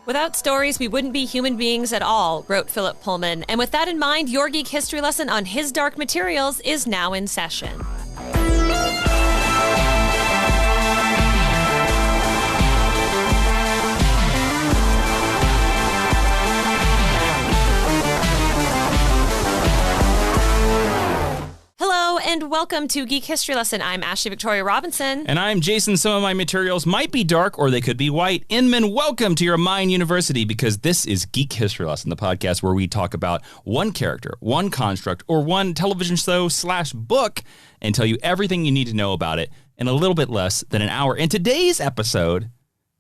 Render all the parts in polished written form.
Without stories, we wouldn't be human beings at all, wrote Philip Pullman. And with that in mind, your Geek History lesson on His Dark Materials is now in session. Hello and welcome to Geek History Lesson. I'm Ashley Victoria Robinson. And I'm Jason. Some of my materials might be dark or they could be white. Inman, welcome to your Mind University, because this is Geek History Lesson, the podcast where we talk about one character, one construct, or one television show / book and tell you everything you need to know about it in a little bit less than an hour. And today's episode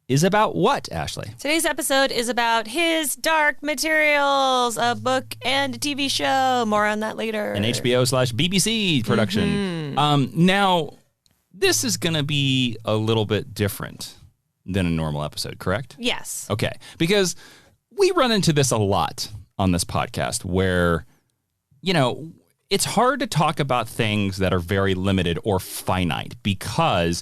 is about what, Ashley? Today's episode is about His Dark Materials, a book and a TV show. More on that later. An HBO / BBC production. Now, this is going to be a little bit different than a normal episode, correct? Yes. Okay, because we run into this a lot on this podcast where, you know, it's hard to talk about things that are very limited or finite, because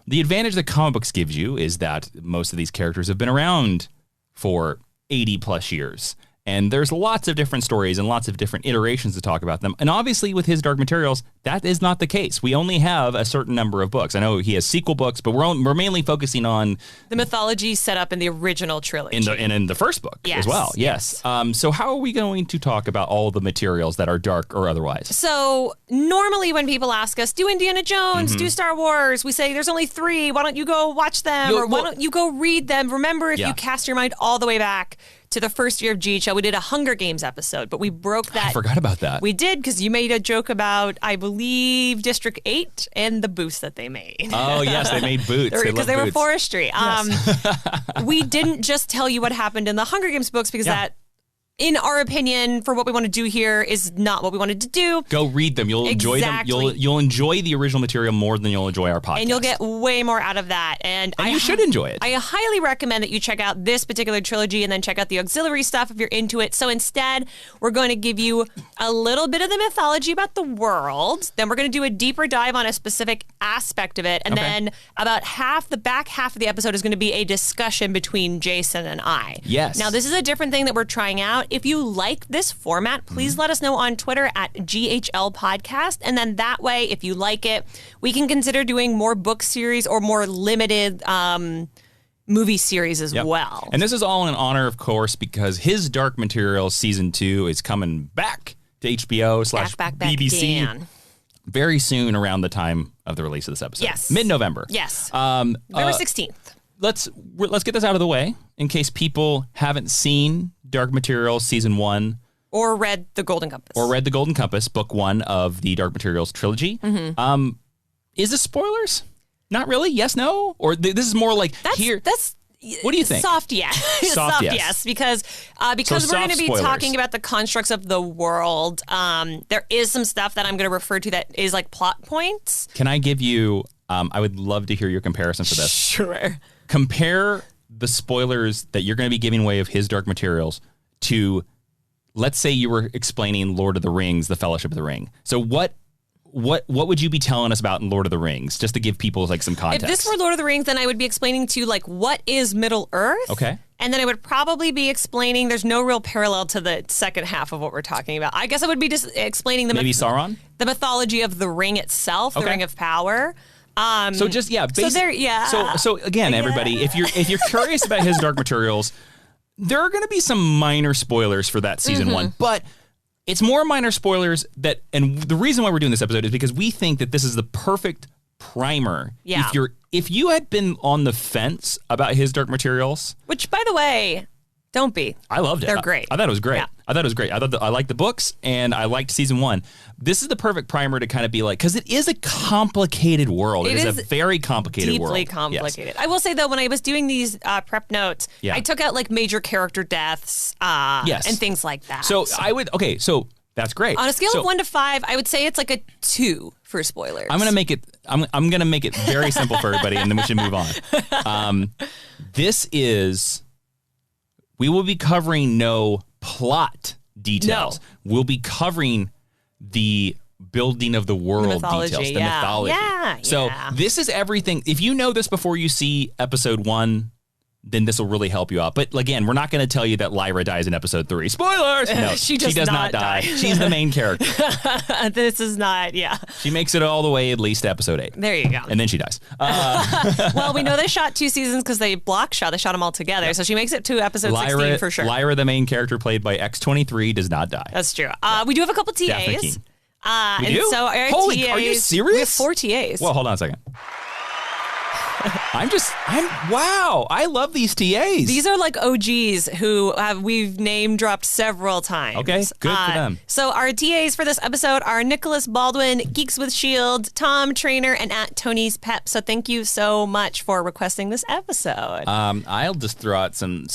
the advantage that comic books gives you is that most of these characters have been around for 80 plus years. And there's lots of different stories and lots of different iterations to talk about them. And obviously with His Dark Materials, that is not the case. We only have a certain number of books. I know he has sequel books, but we're mainly focusing on the mythology set up in the original trilogy. In the first book as well. Yes. So how are we going to talk about all the materials that are dark or otherwise? So normally when people ask us, do Indiana Jones, do Star Wars, we say there's only 3. Why don't you go watch them? Why don't you go read them? Remember, if you cast your mind all the way back to the first year of GHL, we did a Hunger Games episode, but we broke that. I forgot about that. We did, because you made a joke about, I believe, District 8 and the boots that they made. Oh, yes, they made boots. Because they were forestry. Yes. We didn't just tell you what happened in the Hunger Games books, because that, in our opinion, for what we want to do here, is not what we wanted to do. Go read them. You'll enjoy them. You'll enjoy the original material more than you'll enjoy our podcast. And you'll get way more out of that. And you should enjoy it. I highly recommend that you check out this particular trilogy and then check out the auxiliary stuff if you're into it. So instead, we're going to give you a little bit of the mythology about the world. Then we're going to do a deeper dive on a specific aspect of it. And then about the back half of the episode is going to be a discussion between Jason and I. Yes. Now, this is a different thing that we're trying out. If you like this format, please let us know on Twitter at GHL Podcast. And then that way, if you like it, we can consider doing more book series or more limited movie series as well. And this is all in honor, of course, because His Dark Materials Season 2 is coming back to HBO / BBC very soon, around the time of the release of this episode. Yes. Mid-November. Yes. November 16th. Let's get this out of the way in case people haven't seen Dark Materials Season 1. Or read The Golden Compass. Book 1 of the Dark Materials trilogy. Is this spoilers? Not really? Yes, no? Or this is more like what do you think? Soft yes. Soft yes. Because we're going to be talking about the constructs of the world. There is some stuff that I'm going to refer to that is like plot points. Can I give you... I would love to hear your comparison for this. Sure. Compare the spoilers that you're going to be giving away of His Dark Materials to, let's say you were explaining Lord of the Rings, the Fellowship of the Ring. So what would you be telling us about in Lord of the Rings, just to give people like some context? If this were Lord of the Rings, then I would be explaining to you like what is Middle Earth. Okay. And then I would probably be explaining, there's no real parallel to the second half of what we're talking about. I guess I would be just explaining maybe Sauron? The mythology of the ring itself, the Ring of Power. So again, everybody, if you're curious about His Dark Materials, there are going to be some minor spoilers for that season 1, but it's more minor spoilers and the reason why we're doing this episode is because we think that this is the perfect primer. Yeah. If you had been on the fence about His Dark Materials, which by the way, don't be. I loved it. They're great. I thought it was great. Yeah. I liked the books and I liked season 1. This is the perfect primer to kind of be like, because it is a complicated world. It is a very complicated world. Deeply complicated. Yes. I will say though, when I was doing these prep notes, I took out like major character deaths and things like that. So that's great. On a scale of 1 to 5, I would say it's like a 2 for spoilers. I'm gonna make it very simple for everybody, and then we should move on. We will be covering no plot details. No. We'll be covering the building of the world details, the mythology. Yeah. So this is everything. If you know this before you see episode 1, then this will really help you out. But again, we're not going to tell you that Lyra dies in episode 3. Spoilers! No, she does not die. She's the main character. This is not, yeah. She makes it all the way at least to episode 8. There you go. And then she dies. Well, we know they shot 2 seasons because they block shot. They shot them all together. Yep. So she makes it to episode 16 for sure. Lyra, the main character played by X-23, does not die. That's true. We do have a couple TAs. We and do? so our Holy, TAs, are you serious? We have 4 TAs. Well, hold on a second. Wow, I love these TAs. These are like OGs who we've name dropped several times. Okay, good for them. So our TAs for this episode are Nicholas Baldwin, Geeks with Shield, Tom Trainer, and @Tony's Pep. So thank you so much for requesting this episode. I'll just throw out some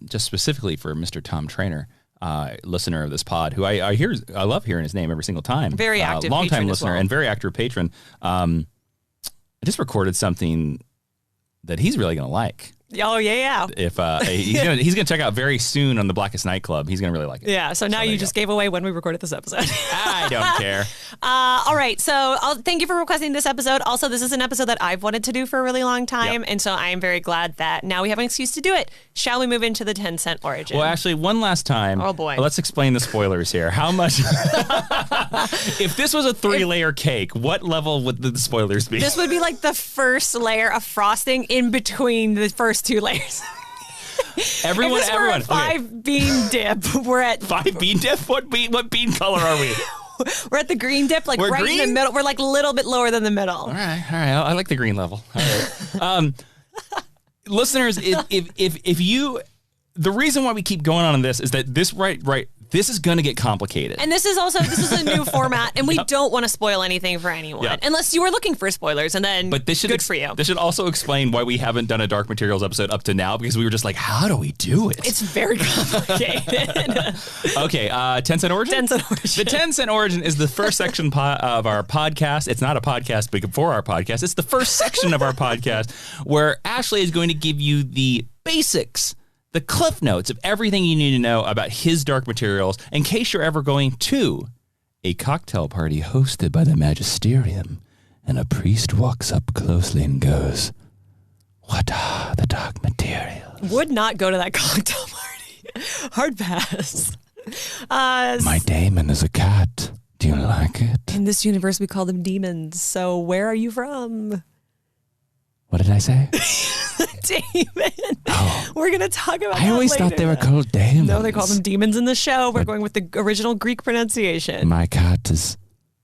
just specifically for Mr. Tom Trainer. Listener of this pod, who I love hearing his name every single time. Very active, long-time listener and very active patron. I just recorded something that he's really going to like. Oh, yeah. If he's gonna check out very soon on the Blackest Nightclub. He's gonna really like it. Yeah. So now you just gave away when we recorded this episode. I don't care. All right. So thank you for requesting this episode. Also, this is an episode that I've wanted to do for a really long time, and so I am very glad that now we have an excuse to do it. Shall we move into the 10-cent origin? Well, actually, one last time. Oh boy. Let's explain the spoilers here. How much? If this was a 3-layer cake, what level would the spoilers be? This would be like the first layer of frosting in between the first 2 layers. Everyone. 5 bean dip. We're at 5 bean dip. What bean color are we? We're at the green dip, like We're right green? in the middle. We're like a little bit lower than the middle. All right. I like the green level. All right. Listeners, if you, the reason why we keep going on this is that this this is going to get complicated. And this is a new format, and we don't want to spoil anything for anyone, unless you were looking for spoilers, and then good for you. This should also explain why we haven't done a Dark Materials episode up to now, because we were just like, how do we do it? It's very complicated. Okay, 10-cent origin? 10-cent origin. The 10-cent origin is the first section of our podcast. It's not a podcast before our podcast. It's the first section of our podcast where Ashley is going to give you the basics, the cliff notes of everything you need to know about his Dark Materials in case you're ever going to a cocktail party hosted by the Magisterium, and a priest walks up closely and goes, "What are the Dark Materials?" Would not go to that cocktail party. Hard pass. My daemon is a cat. Do you like it? In this universe, we call them demons. So where are you from? What did I say? Demon. Oh. We're going to talk about that I always later. thought they were called demons. No, they call them demons in the show. We're going with the original Greek pronunciation. My cat is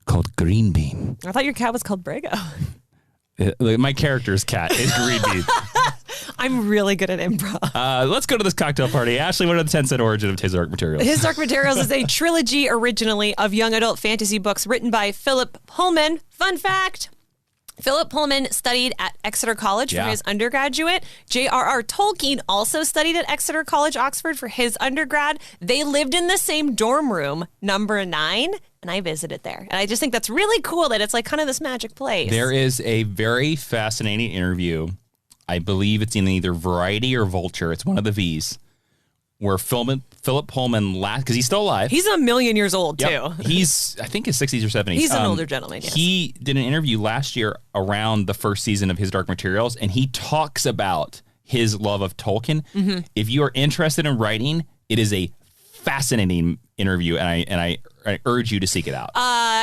called Green Bean. I thought your cat was called Brago. My character's cat is Green Bean. I'm really good at improv. Let's go to this cocktail party. Ashley, what are the 10-cent origin of his Dark Materials? His Dark Materials is a trilogy originally of young adult fantasy books written by Philip Pullman. Fun fact. Philip Pullman studied at Exeter College for his undergraduate. J.R.R. Tolkien also studied at Exeter College, Oxford for his undergrad. They lived in the same dorm room, number 9, and I visited there. And I just think that's really cool that it's like kind of this magic place. There is a very fascinating interview. I believe it's in either Variety or Vulture. It's one of the V's. Where Philip Pullman because he's still alive. He's a million years old, too. He's, I think, his 60s or 70s. He's an older gentleman, yes. He did an interview last year around the first season of his Dark Materials, and he talks about his love of Tolkien. Mm-hmm. If you are interested in writing, it is a fascinating interview, and I urge you to seek it out.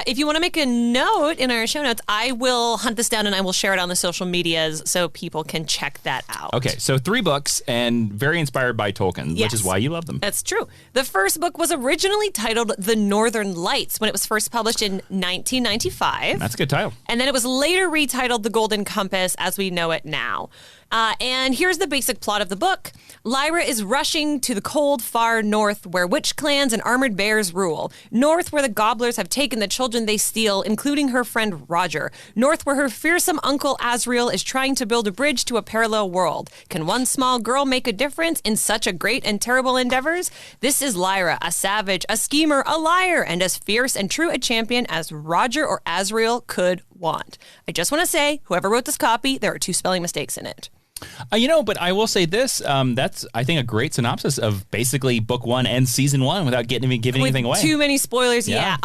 If you want to make a note in our show notes, I will hunt this down and I will share it on the social medias so people can check that out. Okay, so 3 books and very inspired by Tolkien, which is why you love them. That's true. The first book was originally titled The Northern Lights when it was first published in 1995. That's a good title. And then it was later retitled The Golden Compass as we know it now. And here's the basic plot of the book. Lyra is rushing to the cold, far north where witch clans and armored bears rule. North where the gobblers have taken the children they steal, including her friend Roger. North where her fearsome uncle Azriel is trying to build a bridge to a parallel world. Can one small girl make a difference in such a great and terrible endeavors? This is Lyra, a savage, a schemer, a liar, and as fierce and true a champion as Roger or Azriel could want. I just want to say, whoever wrote this copy, there are 2 spelling mistakes in it. But I will say this, that's, I think, a great synopsis of basically book 1 and season 1 without giving anything away. Too many spoilers, yeah.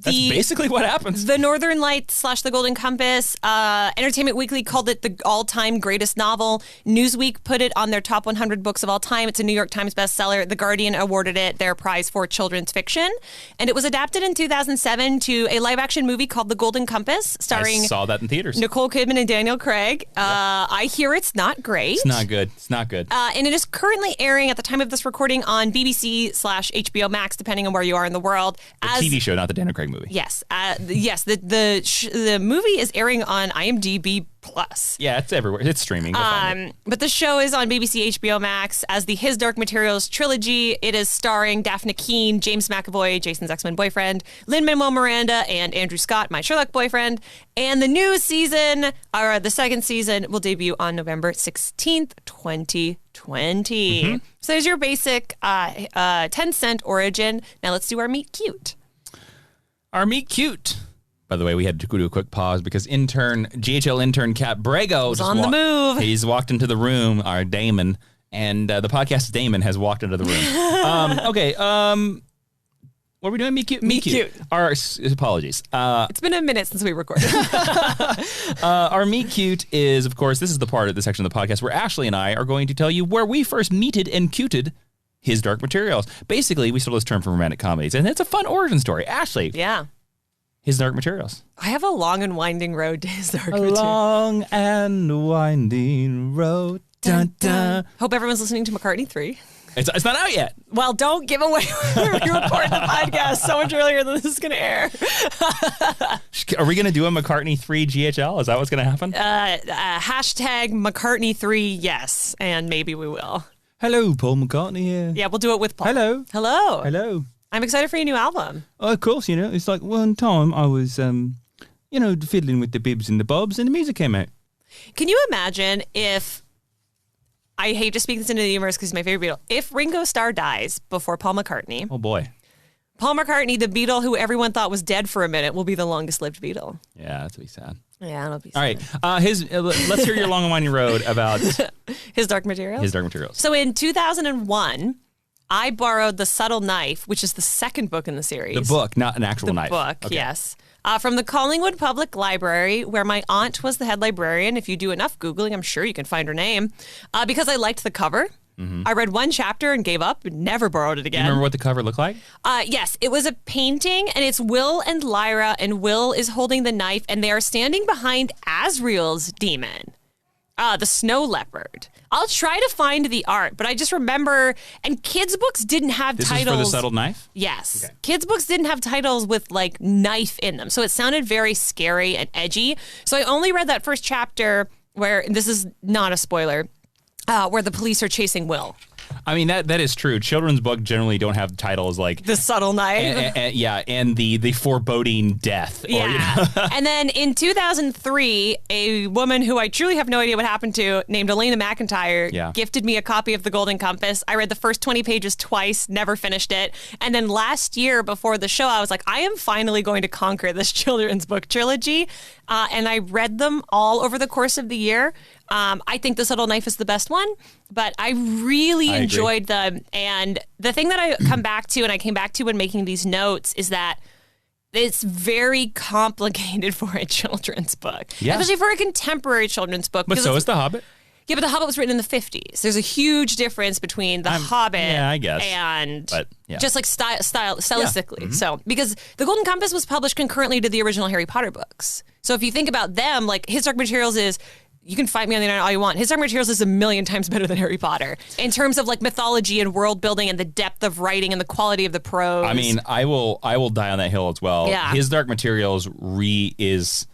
That's basically what happens. The Northern Lights / the Golden Compass. Entertainment Weekly called it the all-time greatest novel. Newsweek put it on their top 100 books of all time. It's a New York Times bestseller. The Guardian awarded it their prize for children's fiction. And it was adapted in 2007 to a live-action movie called The Golden Compass, starring I saw that in theaters. Nicole Kidman and Daniel Craig. I hear it's not great. It's not good. It's not good. And it is currently airing at the time of this recording on BBC / HBO Max, depending on where you are in the world. The TV show, not the Daniel Craig movie. Yes. The movie is airing on IMDb Plus. Yeah, it's everywhere. It's streaming. But the show is on BBC HBO Max as the His Dark Materials trilogy. It is starring Daphne Keane, James McAvoy, Jason's X-Men boyfriend, Lin-Manuel Miranda, and Andrew Scott, my Sherlock boyfriend. And the new season, or the second season, will debut on November 16th, 2020. Mm-hmm. So there's your basic 10-cent origin. Now let's do our Meet Cute. Our Meet Cute. By the way, we had to do a quick pause because GHL intern Kat Brago is on the move. He's walked into the room, our Damon, and the podcast Damon has walked into the room. Okay, what are we doing? Meet Cute? Meet Cute. Our apologies. It's been a minute since we recorded. Our Meet Cute is, of course, this is the part of the section of the podcast where Ashley and I are going to tell you where we first meted and cuted His Dark Materials. Basically, we stole this term from romantic comedies, and it's a fun origin story. Ashley. Yeah. His Dark Materials. I have a long and winding road to His Dark Materials. A long and winding road. Dun, dun. Hope everyone's listening to McCartney 3. It's not out yet. Well, don't give away when we record the podcast so much earlier than this is going to air. Are we going to do a McCartney 3 GHL? Is that what's going to happen? Hashtag McCartney 3, yes. And maybe we will. Hello, Paul McCartney here. Yeah, we'll do it with Paul. Hello. Hello. Hello. I'm excited for your new album. Oh, of course, it's like one time I was, fiddling with the bibs and the bobs and the music came out. Can you imagine if, I hate to speak this into the universe because he's my favorite Beatle, if Ringo Starr dies before Paul McCartney. Oh, boy. Paul McCartney, the Beatle who everyone thought was dead for a minute, will be the longest lived Beatle. Yeah, that's be sad. Yeah, it'll be sad. All right, let's hear your long and winding road about His Dark Materials. His Dark Materials. So in 2001, I borrowed The Subtle Knife, which is the second book in the series. The book, not an actual knife. The book, okay. Yes. From the Collingwood Public Library, where my aunt was the head librarian. If you do enough Googling, I'm sure you can find her name. Because I liked the cover. Mm-hmm. I read one chapter and gave up and never borrowed it again. Do you remember what the cover looked like? Yes, it was a painting, and it's Will and Lyra, and Will is holding the knife, and they are standing behind Asriel's demon, the snow leopard. I'll try to find the art, but I just remember, and kids' books didn't have titles. This is for The Subtle Knife? Yes. Okay. Kids' books didn't have titles with, like, knife in them, so it sounded very scary and edgy. So I only read that first chapter where, this is not a spoiler, where the police are chasing Will. I mean, that is true. Children's books generally don't have titles like The Subtle Knife. And the foreboding death. Yeah. And then in 2003, a woman who I truly have no idea what happened to, named Elena McIntyre, gifted me a copy of The Golden Compass. I read the first 20 pages twice, never finished it. And then last year before the show, I was like, I am finally going to conquer this children's book trilogy. And I read them all over the course of the year. I think The Subtle Knife is the best one, but I really enjoyed them. And the thing that I come back to, and I came back to when making these notes, is that it's very complicated for a children's book, especially for a contemporary children's book. But so is The Hobbit. Yeah, but The Hobbit was written in the 50s. There's a huge difference between The Hobbit and just like stylistically. Yeah. Mm-hmm. So, because The Golden Compass was published concurrently to the original Harry Potter books. So if you think about them, like His Dark Materials is, you can fight me on the internet all you want. His Dark Materials is 1,000,000 times better than Harry Potter in terms of like mythology and world building and the depth of writing and the quality of the prose. I mean, I will die on that hill as well. Yeah. His Dark Materials is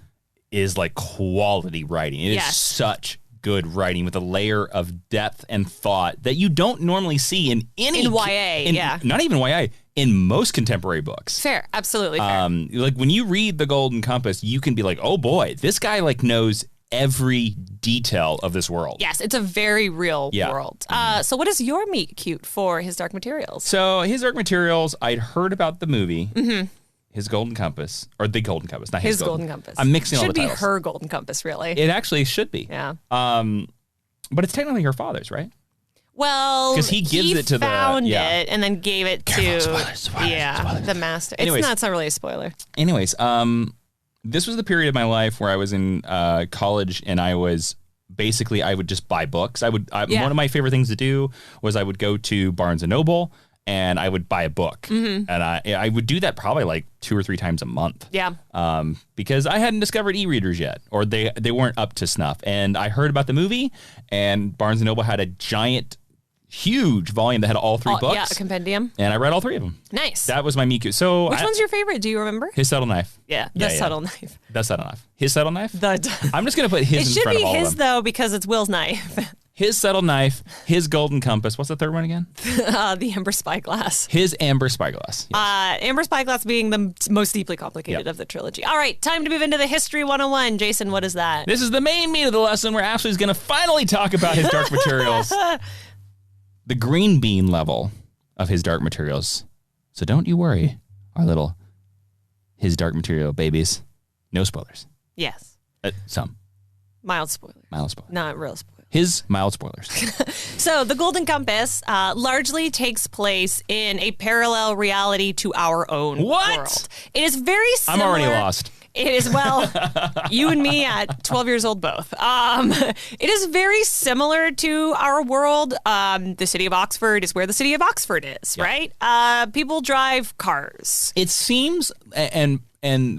like quality writing. It is such good writing with a layer of depth and thought that you don't normally see in YA. Not even YA. In most contemporary books. Fair. Absolutely fair. Like when you read The Golden Compass, you can be like, oh boy, this guy like knows every detail of this world. Yes, it's a very real world. So what is your meet cute for His Dark Materials? So His Dark Materials, I'd heard about the movie, His Golden Compass, or The Golden Compass, not His Golden Compass. I'm mixing all the titles. Should be Her Golden Compass, really. It actually should be. Yeah. But it's technically her father's, right? Well, because he gives it to found it and then gave it to spoilers, the master. Anyways, it's not really a spoiler. Anyways, this was the period of my life where I was in college, and I was basically I would just buy books. One of my favorite things to do was I would go to Barnes and Noble and I would buy a book, and I would do that probably like 2 or 3 times a month. Yeah. Because I hadn't discovered e-readers yet, or they weren't up to snuff, and I heard about the movie, and Barnes and Noble had a huge volume that had all 3 books. Yeah, a compendium. And I read all 3 of them. Nice. That was my Miku. So which one's your favorite? Do you remember? His subtle knife. Yeah, the subtle knife. The subtle knife. His subtle knife? I'm just going to put his in front of all of them. It should be his, though, because it's Will's knife. His subtle knife, his golden compass. What's the third one again? The Amber Spyglass. His Amber Spyglass. Yes. Amber Spyglass being the most deeply complicated of the trilogy. All right, time to move into the History 101. Jason, what is that? This is the main meat of the lesson where Ashley's going to finally talk about his dark materials. The green bean level of his dark materials. So don't you worry, our little his dark material babies. No spoilers. Yes. Some. Mild spoilers. Mild spoilers. Not real spoilers. His mild spoilers. So the Golden Compass largely takes place in a parallel reality to our own world. It is very similar. I'm already lost. It is, well, you and me at 12 years old both. It is very similar to our world. The city of Oxford is where the city of Oxford is, right? People drive cars. It seems, and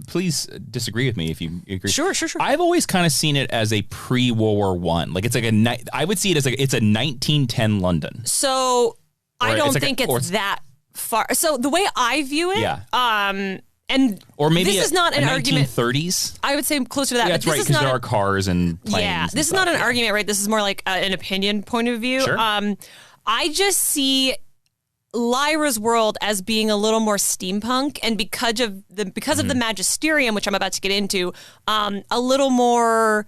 please disagree with me if you agree. Sure. I've always kind of seen it as a pre-World War I. Like it's like I would see it as it's a 1910 London. So I don't think it's that far. So the way I view it, or maybe this is not an argument. 1930s. I would say closer to that. Yeah, that's right, because there are cars and planes. Yeah, this is not an argument, right? This is more like an opinion point of view. Sure. I just see Lyra's world as being a little more steampunk, and because of the Magisterium, which I'm about to get into, a little more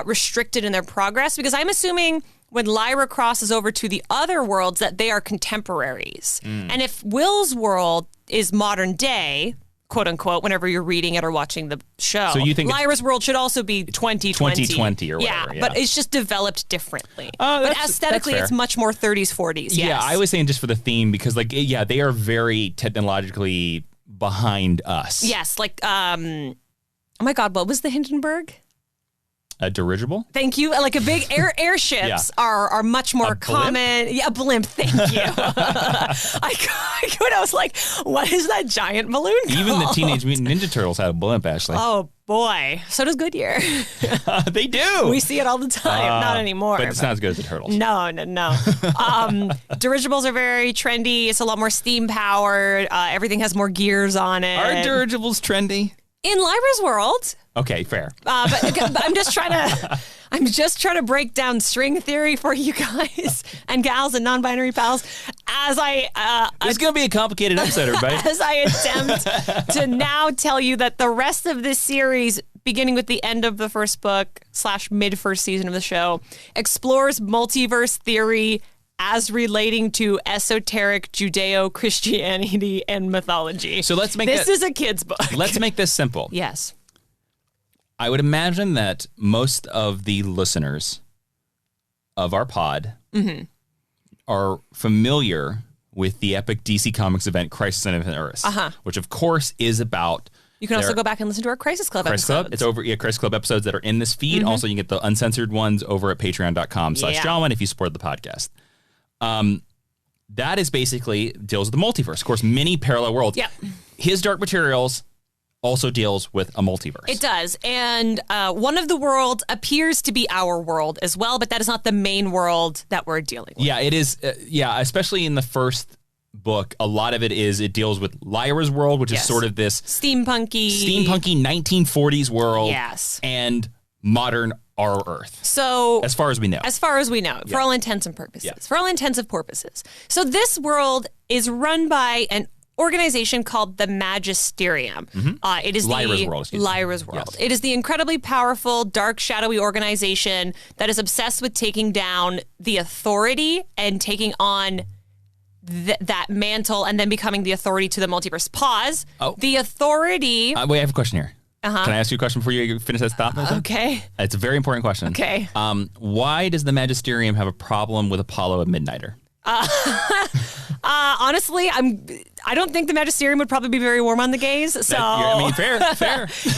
restricted in their progress. Because I'm assuming when Lyra crosses over to the other worlds that they are contemporaries, and if Will's world is modern day, quote unquote, whenever you're reading it or watching the show. So you think Lyra's world should also be 2020. 2020 or whatever. Yeah, but it's just developed differently. But aesthetically, it's much more 30s, 40s. Yes. Yeah, I was saying just for the theme because, they are very technologically behind us. Yes, oh my God, what was the Hindenburg? A dirigible? Thank you. Like a big airships are much more common. Yeah, a blimp. Thank you. I was like, what is that giant balloon called? Even the Teenage Mutant Ninja Turtles had a blimp, Ashley. Oh, boy. So does Goodyear. They do. We see it all the time. Not anymore. But it's not as good as the Turtles. No. Dirigibles are very trendy. It's a lot more steam powered. Everything has more gears on it. Are dirigibles trendy? In Lyra's world. Okay, fair. But I'm just trying to break down string theory for you guys and gals and non-binary pals as it's going to be a complicated episode, everybody. As I attempt to now tell you that the rest of this series, beginning with the end of the first book / mid-first season of the show, explores multiverse theory as relating to esoteric Judeo-Christianity and mythology. So let's make this is a kid's book. Let's make this simple. Yes. I would imagine that most of the listeners of our pod are familiar with the epic DC Comics event Crisis on Infinite Earths, which of course is about. You can also go back and listen to our Crisis Club episodes. It's over, Crisis Club episodes that are in this feed. Also, you can get the uncensored ones over at patreon.com/Jawiin if you support the podcast. That is basically deals with the multiverse. Of course, many parallel worlds. Yeah. His Dark Materials also deals with a multiverse. It does. And one of the worlds appears to be our world as well, but that is not the main world that we're dealing with. Yeah, it is. Especially in the first book, a lot of it deals with Lyra's world, which is sort of this steampunky 1940s world. Yes. And modern our Earth. So as far as we know. For all intents and purposes. Yeah. For all intents and purposes. So this world is run by an organization called the Magisterium. It is Lyra's world. Lyra's world. Yes. It is the incredibly powerful, dark, shadowy organization that is obsessed with taking down the authority and taking on that mantle and then becoming the authority to the multiverse. Pause. Oh. The authority. Wait, I have a question here. Can I ask you a question before you finish that thought? Okay. It's a very important question. Okay. Why does the Magisterium have a problem with Apollo and Midnighter? Honestly, I don't think the Magisterium would probably be very warm on the gays. So fair.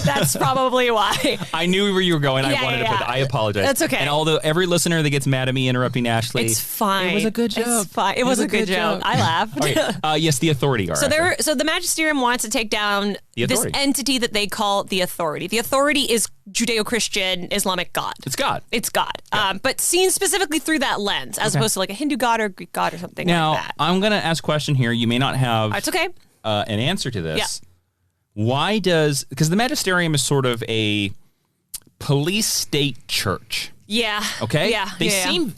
That's probably why. I knew where you were going. I wanted to put that. I apologize. That's okay. And although every listener that gets mad at me interrupting Ashley, it's fine. It was a good joke. It's fine. It was a good joke. I laughed. Right. Yes, the authority. So the Magisterium wants to take down this entity that they call the authority. The authority is Judeo-Christian Islamic God. It's God. It's God. Yeah. But seen specifically through that lens, as opposed to like a Hindu god or Greek god or something now, like that. I'm going to ask a question here. You may not have it's okay. An answer to this. Yeah. Why because the Magisterium is sort of a police state church. Yeah. Okay. Yeah.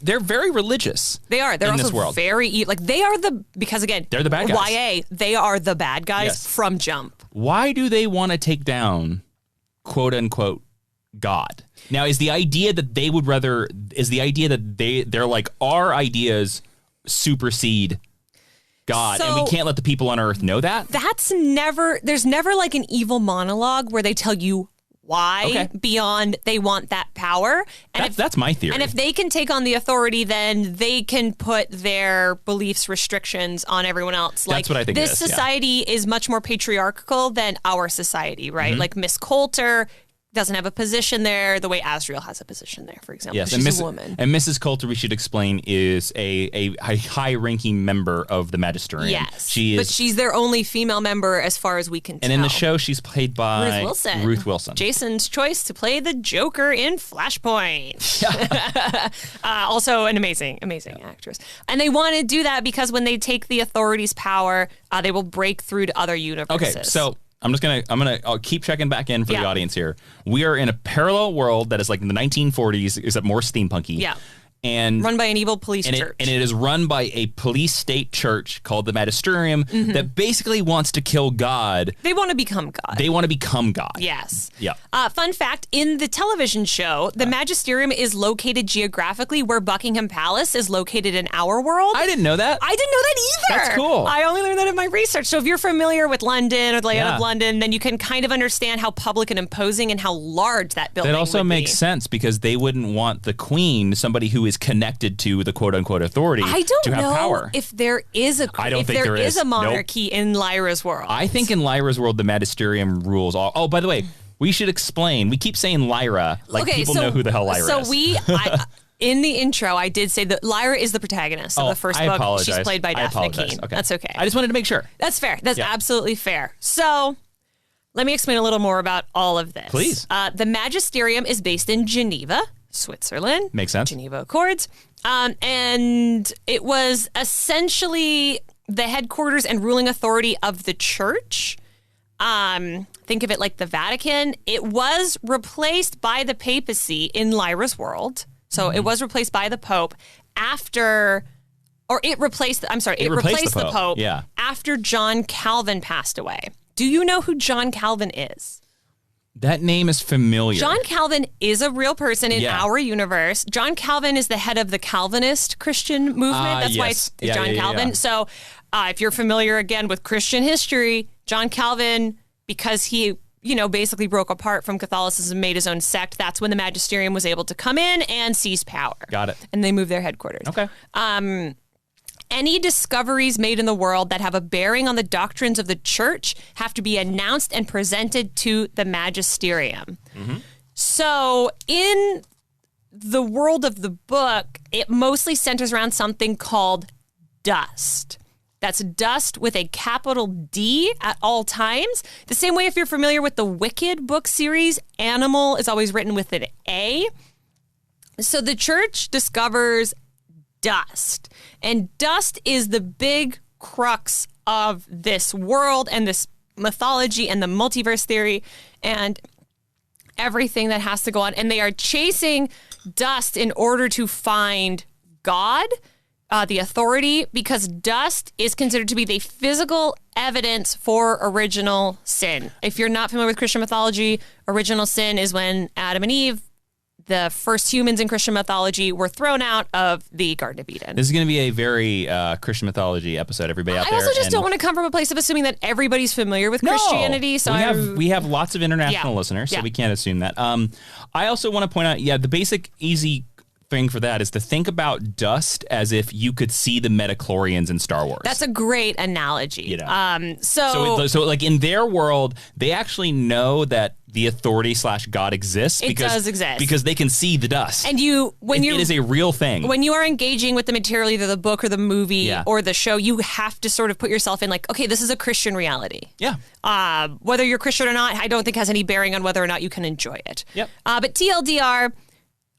They're very religious. They are. They're in also this world. very like they are because again they're the bad guys. YA. They are the bad guys from jump. Why do they want to take down, quote unquote, God? Now, is the idea that they're like our ideas supersede God, and we can't let the people on Earth know that? There's never like an evil monologue where they tell you why beyond they want that power. And that's my theory. And if they can take on the authority, then they can put their beliefs restrictions on everyone else. That's what I think this society is much more patriarchal than our society, right? Mm-hmm. Like Miss Coulter doesn't have a position there the way Asriel has a position there, for example. Yes, she's a woman. And Mrs. Coulter, we should explain, is a high-ranking member of the Magisterium. Yes, but she's their only female member as far as we can tell. And in the show, she's played by Ruth Wilson. Jason's choice to play the Joker in Flashpoint. Also an amazing actress. And they want to do that because when they take the authority's power, they will break through to other universes. Okay, so I'll keep checking back in for the audience here. We are in a parallel world that is like in the 1940s, except more steampunky. Yeah. And run by an evil police church. And it is run by a police state church called the Magisterium that basically wants to kill God. They want to become God. Yes. Yeah. Fun fact, in the television show, the Magisterium is located geographically where Buckingham Palace is located in our world. I didn't know that. I didn't know that either. That's cool. I only learned that in my research. So if you're familiar with London or the layout of London, then you can kind of understand how public and imposing and how large that building is. That also makes sense because they wouldn't want the Queen, somebody who is connected to the quote-unquote authority, to have power. If there is a a monarchy in Lyra's world. I think in Lyra's world, the Magisterium rules all. Oh, by the way, we should explain. We keep saying Lyra, people know who the hell Lyra is. In the intro, I did say that Lyra is the protagonist of the first book. Apologize. She's played by Daphne Keane. Okay. That's okay. I just wanted to make sure. That's fair. That's absolutely fair. So let me explain a little more about all of this. Please. The Magisterium is based in Geneva, Switzerland. Makes sense. Geneva Accords. And it was essentially the headquarters and ruling authority of the church. Think of it like the Vatican. It was replaced by the papacy in Lyra's world. So it was replaced by the Pope it replaced the Pope after John Calvin passed away. Do you know who John Calvin is? That name is familiar. John Calvin is a real person in our universe. John Calvin is the head of the Calvinist Christian movement. That's why it's John Calvin. So if you're familiar again with Christian history, John Calvin, because he, basically broke apart from Catholicism, made his own sect, that's when the Magisterium was able to come in and seize power. Got it. And they moved their headquarters. Okay. Any discoveries made in the world that have a bearing on the doctrines of the church have to be announced and presented to the Magisterium. Mm-hmm. So in the world of the book, it mostly centers around something called dust. That's dust with a capital D at all times. The same way if you're familiar with the Wicked book series, animal is always written with an A. So the church discovers dust. And dust is the big crux of this world and this mythology and the multiverse theory and everything that has to go on. And they are chasing dust in order to find God, the authority, because dust is considered to be the physical evidence for original sin. If you're not familiar with Christian mythology, original sin is when Adam and Eve, the first humans in Christian mythology, were thrown out of the Garden of Eden. This is going to be a very Christian mythology episode, everybody out there. I also just don't want to come from a place of assuming that everybody's familiar with Christianity. So we have lots of international listeners, so we can't assume that. I also want to point out, the basic easy thing for that is to think about dust as if you could see the midichlorians in Star Wars. That's a great analogy. You know? So like in their world, they actually know that the authority / God exists. It does exist. Because they can see the dust. And it is a real thing. When you are engaging with the material, either the book or the movie or the show, you have to sort of put yourself in like, okay, this is a Christian reality. Yeah. Whether you're Christian or not, I don't think has any bearing on whether or not you can enjoy it. Yep. But TLDR,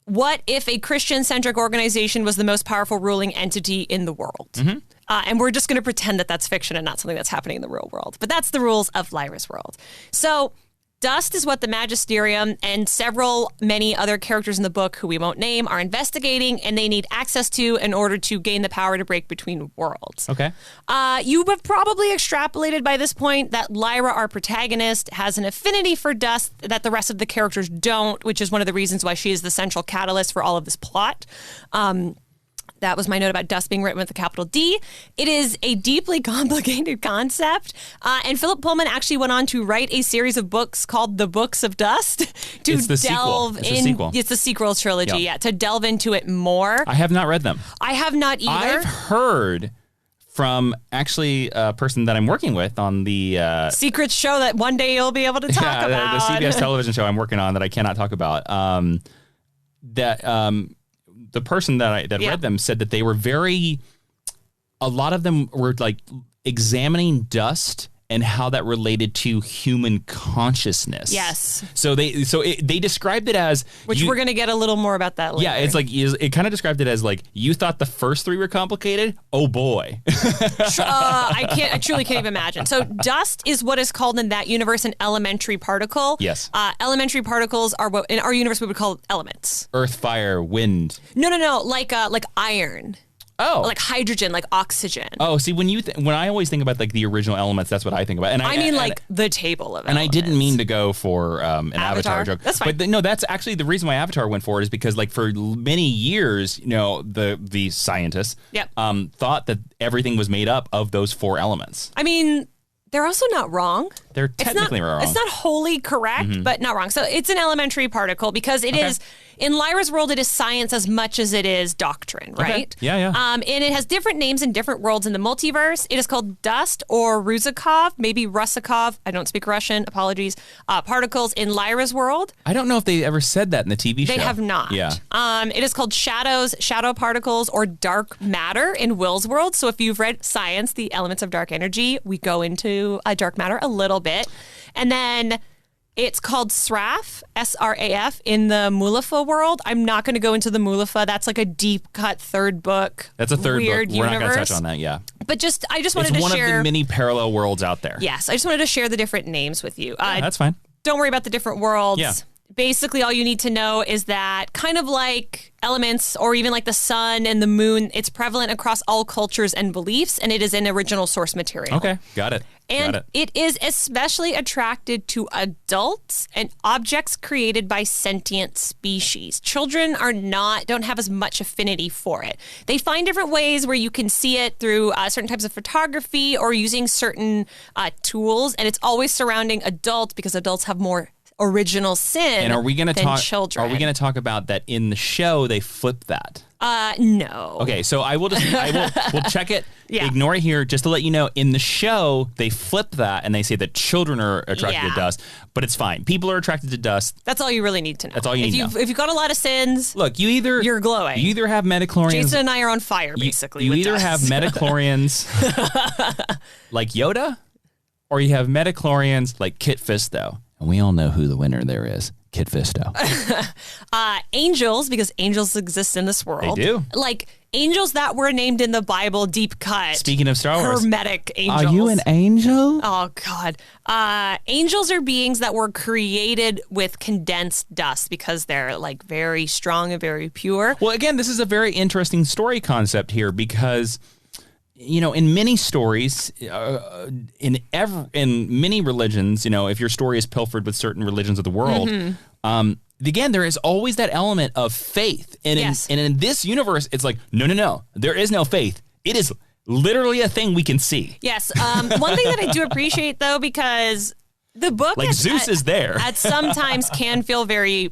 what if a Christian-centric organization was the most powerful ruling entity in the world? Mm-hmm. And we're just going to pretend that that's fiction and not something that's happening in the real world. But that's the rules of Lyra's world. So dust is what the Magisterium and many other characters in the book who we won't name are investigating, and they need access to in order to gain the power to break between worlds. Okay. You have probably extrapolated by this point that Lyra, our protagonist, has an affinity for dust that the rest of the characters don't, which is one of the reasons why she is the central catalyst for all of this plot. That was my note about dust being written with a capital D. It is a deeply complicated concept. And Philip Pullman actually went on to write a series of books called The Books of Dust to It's the delve sequel. in. Sequel. It's the sequel trilogy, to delve into it more. I have not read them. I have not either. I've heard from actually a person that I'm working with on the secret show that one day you'll be able to talk about. The CBS television show I'm working on that I cannot talk about. The person that read them said that they were a lot of them were like examining dust and how that related to human consciousness. Yes. So they described it as, which we're going to get a little more about that later. Yeah, it's like it kind of described it as like, you thought the first three were complicated. Oh boy. I truly can't even imagine. So dust is what is called in that universe an elementary particle. Yes. Elementary particles are what in our universe we would call elements. Earth, fire, wind. No. Like iron. Oh, like hydrogen, like oxygen. Oh, see, when I always think about like the original elements, that's what I think about. And I mean the table of elements. And I didn't mean to go for an Avatar joke. That's fine. But no, that's actually the reason why Avatar went for it is because like for many years, the scientists thought that everything was made up of those four elements. I mean, they're also not wrong. They're technically wrong. It's not wholly correct, but not wrong. So it's an elementary particle because it is, in Lyra's world, it is science as much as it is doctrine, right? Okay. Yeah. And it has different names in different worlds in the multiverse. It is called dust or Ruzakov, maybe Rusakov. I don't speak Russian. Apologies. Particles in Lyra's world. I don't know if they ever said that in the TV show. They have not. Yeah. It is called shadow particles, or dark matter in Will's world. So if you've read Science, the Elements of Dark Energy, we go into dark matter a little bit. And then it's called SRAF, SRAF, in the Mulefa world. I'm not going to go into the Mulefa. That's like a deep cut third book. That's a third weird book. We're universe. not going to touch on that, yeah. But I just wanted to share. It's one of the many parallel worlds out there. Yes, I just wanted to share the different names with you. That's fine. Don't worry about the different worlds. Yeah. Basically, all you need to know is that kind of like elements or even like the sun and the moon, it's prevalent across all cultures and beliefs, and it is an original source material. Okay, got it. And it is especially attracted to adults and objects created by sentient species. Children don't have as much affinity for it. They find different ways where you can see it through certain types of photography or using certain tools, and it's always surrounding adults because adults have more original sin. And are we going to talk? Children. Are we going to talk about that in the show? They flip that. No. Okay, so we'll check it. Yeah. Ignore it here, just to let you know. In the show, they flip that and they say that children are attracted to dust, but it's fine. People are attracted to dust. That's all you really need to know. That's all you need to know. If you've got a lot of sins, look, you're glowing. You either have midichlorians. Jason and I are on fire, basically. You with either dust. have midichlorians like Yoda, or you have midichlorians like Kit Fisto. And we all know who the winner there is. Kit Fisto. Angels, because angels exist in this world. They do. Like angels that were named in the Bible, deep cut. Speaking of Star Wars. Hermetic angels. Are you an angel? Oh, God. Angels are beings that were created with condensed dust because they're like very strong and very pure. Well, again, this is a very interesting story concept here because, in many stories, in many religions, if your story is pilfered with certain religions of the world, again, there is always that element of faith. And in this universe, it's like, no, there is no faith. It is literally a thing we can see. Yes. One thing that I do appreciate, though, because the book Zeus is there. at sometimes can feel very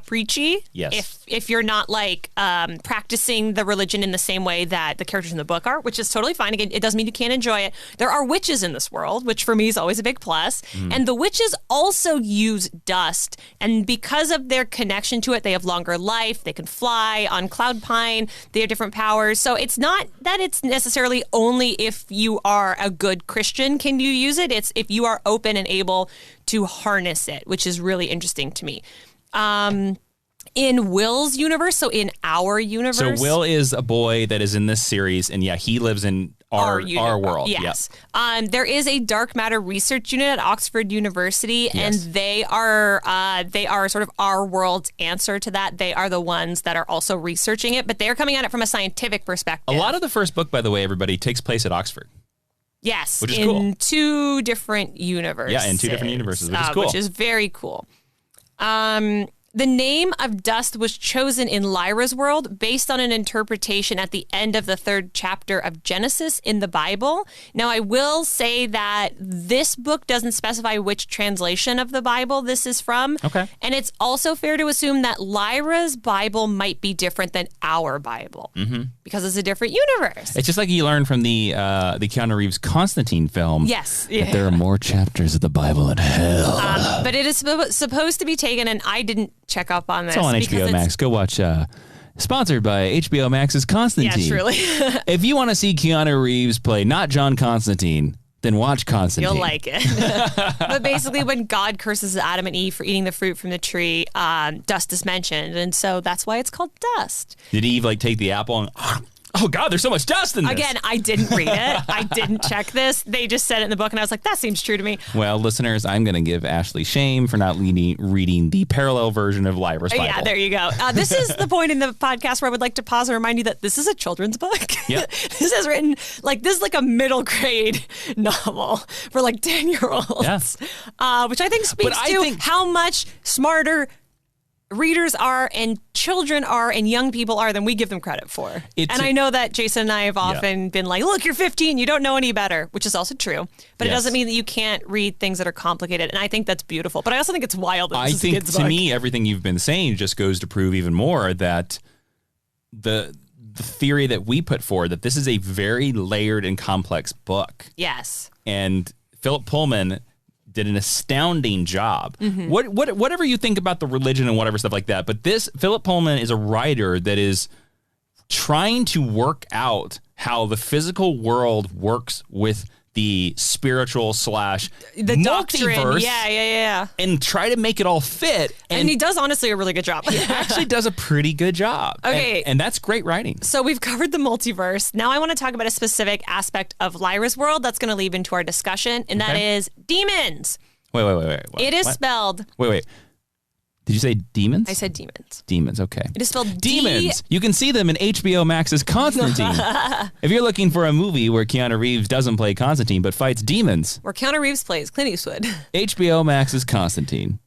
preachy. Yes. If you're not like practicing the religion in the same way that the characters in the book are, which is totally fine. Again, it doesn't mean you can't enjoy it. There are witches in this world, which for me is always a big plus. And the witches also use dust. And because of their connection to it, they have longer life. They can fly on cloud pine. They have different powers. So it's not that it's necessarily only if you are a good Christian can you use it. It's if you are open and able to harness it, which is really interesting to me. In Will's universe, so in our universe. So Will is a boy that is in this series, and he lives in our world. Yes. Yep. There is a dark matter research unit at Oxford University, and they are sort of our world's answer to that. They are the ones that are also researching it, but they're coming at it from a scientific perspective. A lot of the first book, by the way, everybody, takes place at Oxford. Yes, which is in cool. 2 different universes. Yeah, in 2 different universes, which is cool. Which is very cool. The name of dust was chosen in Lyra's world based on an interpretation at the end of the 3rd chapter of Genesis in the Bible. Now, I will say that this book doesn't specify which translation of the Bible this is from. Okay. And it's also fair to assume that Lyra's Bible might be different than our Bible because it's a different universe. It's just like you learned from the Keanu Reeves Constantine film. Yes. That there are more chapters of the Bible in hell. But it is supposed to be taken, and I didn't check up on this. It's all on HBO Max. Go watch. Sponsored by HBO Max's Constantine. Yeah, truly. If you want to see Keanu Reeves play not John Constantine, then watch Constantine. You'll like it. But basically, when God curses Adam and Eve for eating the fruit from the tree, dust is mentioned, and so that's why it's called dust. Did Eve take the apple and? Oh, God, there's so much dust in this. Again, I didn't read it. I didn't check this. They just said it in the book, and I was like, that seems true to me. Well, listeners, I'm going to give Ashley shame for not reading the parallel version of Lyra's Bible. Yeah, there you go. This is the point in the podcast where I would like to pause and remind you that this is a children's book. Yep. This is written, this is like a middle grade novel for 10-year-olds. Yeah. Which I think speaks to how much smarter readers are and children are and young people are than we give them credit for. I know that Jason and I have often been like, look, you're 15, you don't know any better, which is also true. But it doesn't mean that you can't read things that are complicated. And I think that's beautiful. But I also think it's wild that this is a kid's book. To me, everything you've been saying just goes to prove even more that the theory that we put forward, that this is a very layered and complex book. Yes. And Philip Pullman did an astounding job. Whatever you think about the religion and whatever stuff like that, but Philip Pullman is a writer that is trying to work out how the physical world works with the spiritual / the multiverse. Doctrine. Yeah. And try to make it all fit. And he does honestly a really good job. He actually does a pretty good job. Okay. And that's great writing. So we've covered the multiverse. Now I want to talk about a specific aspect of Lyra's world that's going to lead into our discussion, and that is demons. Wait. It is spelled... Wait. Did you say demons? I said demons. Demons, okay. It is spelled demons. You can see them in HBO Max's Constantine. If you're looking for a movie where Keanu Reeves doesn't play Constantine but fights demons. Where Keanu Reeves plays Clint Eastwood. HBO Max's Constantine.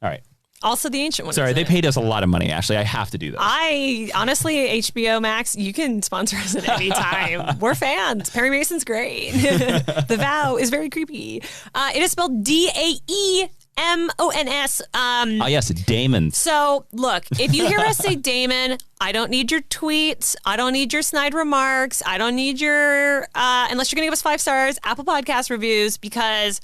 All right. Also the ancient one. Sorry, they paid us a lot of money, Ashley. I have to do this. Honestly, HBO Max, you can sponsor us at any time. We're fans. Perry Mason's great. The Vow is very creepy. It is spelled Daemons. Yes, Damon. So, look, if you hear us say Damon, I don't need your tweets. I don't need your snide remarks. I don't need your, unless you're going to give us 5 stars, Apple Podcast reviews, because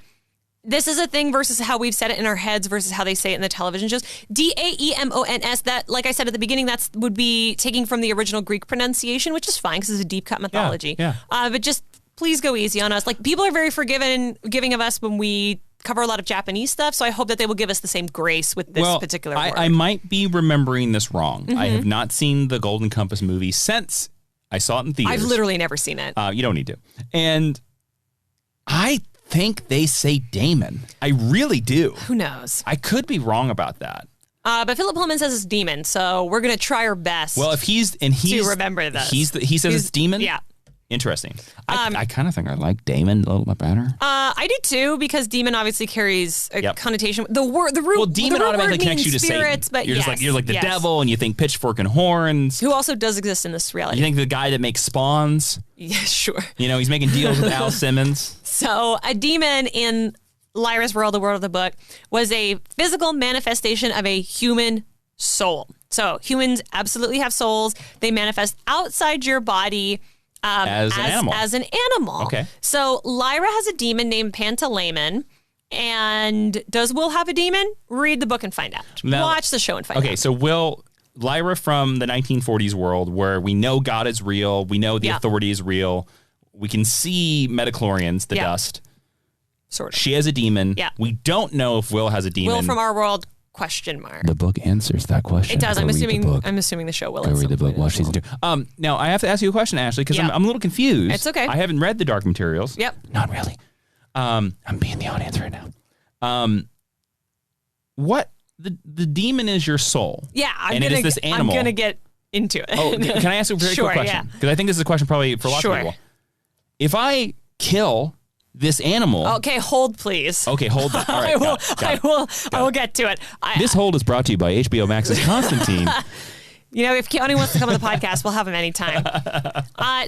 this is a thing versus how we've said it in our heads versus how they say it in the television shows. Daemons, that, like I said at the beginning, that would be taking from the original Greek pronunciation, which is fine because it's a deep cut mythology. Yeah. But just please go easy on us. People are very giving of us when we cover a lot of Japanese stuff, so I hope that they will give us the same grace with this particular word. I might be remembering this wrong. I have not seen the Golden Compass movie since I saw it in theaters. I've literally never seen it. You don't need to. And I think they say Damon. I really do. Who knows? I could be wrong about that. But Philip Pullman says it's demon, so we're going to try our best. Well, if he's to remember this. He says it's demon? Yeah. Interesting. I kind of think I like Damon a little bit better. I do too, because demon obviously carries a connotation. The root demon automatically connects you to spirits, Satan. But you're like the devil, and you think pitchford and horns. Who also does exist in this reality. You think the guy that makes spawns? Yeah, sure. He's making deals with Al Simmons. So a demon in Lyra's world, the world of the book, was a physical manifestation of a human soul. So humans absolutely have souls. They manifest outside your body as an animal. Okay. So Lyra has a demon named Pantalaimon. And does Will have a demon? Read the book and find out. Now, watch the show and find out. Okay, so Lyra from the 1940s world where we know God is real, we know the authority is real, we can see metachlorians, the dust. Sort of. She has a demon. Yeah. We don't know if Will has a demon. Will from our world, question mark. The book answers that question. It does. I'm assuming the show will. Go read the book. Watch season 2. Now, I have to ask you a question, Ashley, because I'm a little confused. It's okay. I haven't read the Dark Materials. Yep. Not really. I'm being the audience right now. What the demon is your soul? Yeah, it is this animal. I'm gonna get into it. Oh, can I ask a very quick question? Because I think this is a question probably for lots of people. If I kill this animal, okay, hold please. Okay, hold that. All right, I will get to it. This hold is brought to you by HBO Max's Constantine. You know, if Keone wants to come on the podcast, we'll have him anytime.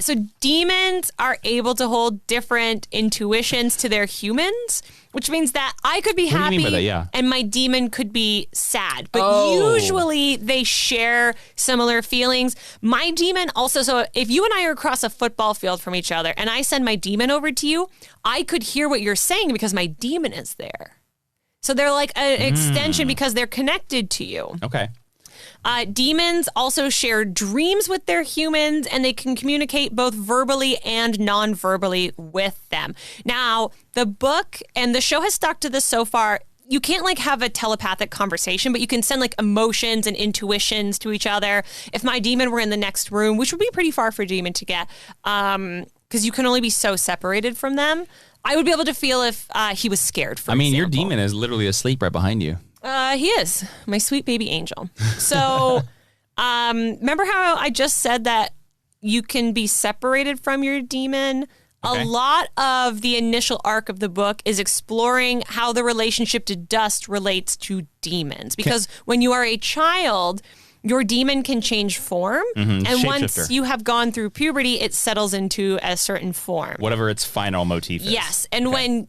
So demons are able to hold different intuitions to their humans, which means that I could be happy what do you mean by that? Yeah. And my demon could be sad. But usually they share similar feelings. My demon also, so if you and I are across a football field from each other and I send my demon over to you, I could hear what you're saying because my demon is there. So they're like an extension because they're connected to you. Okay. Demons also share dreams with their humans, and they can communicate both verbally and non-verbally with them. Now, the book and the show has stuck to this so far. You can't like have a telepathic conversation, but you can send like emotions and intuitions to each other. If my demon were in the next room, which would be pretty far for a demon to get, because you can only be so separated from them, I would be able to feel if he was scared, for example. Your demon is literally asleep right behind you. He is my sweet baby angel. So, remember how I just said that you can be separated from your demon? Okay. A lot of the initial arc of the book is exploring how the relationship to dust relates to demons. Because when you are a child, your demon can change form. Mm-hmm. And once you have gone through puberty, it settles into a certain form. Whatever its final motif is. Yes. And when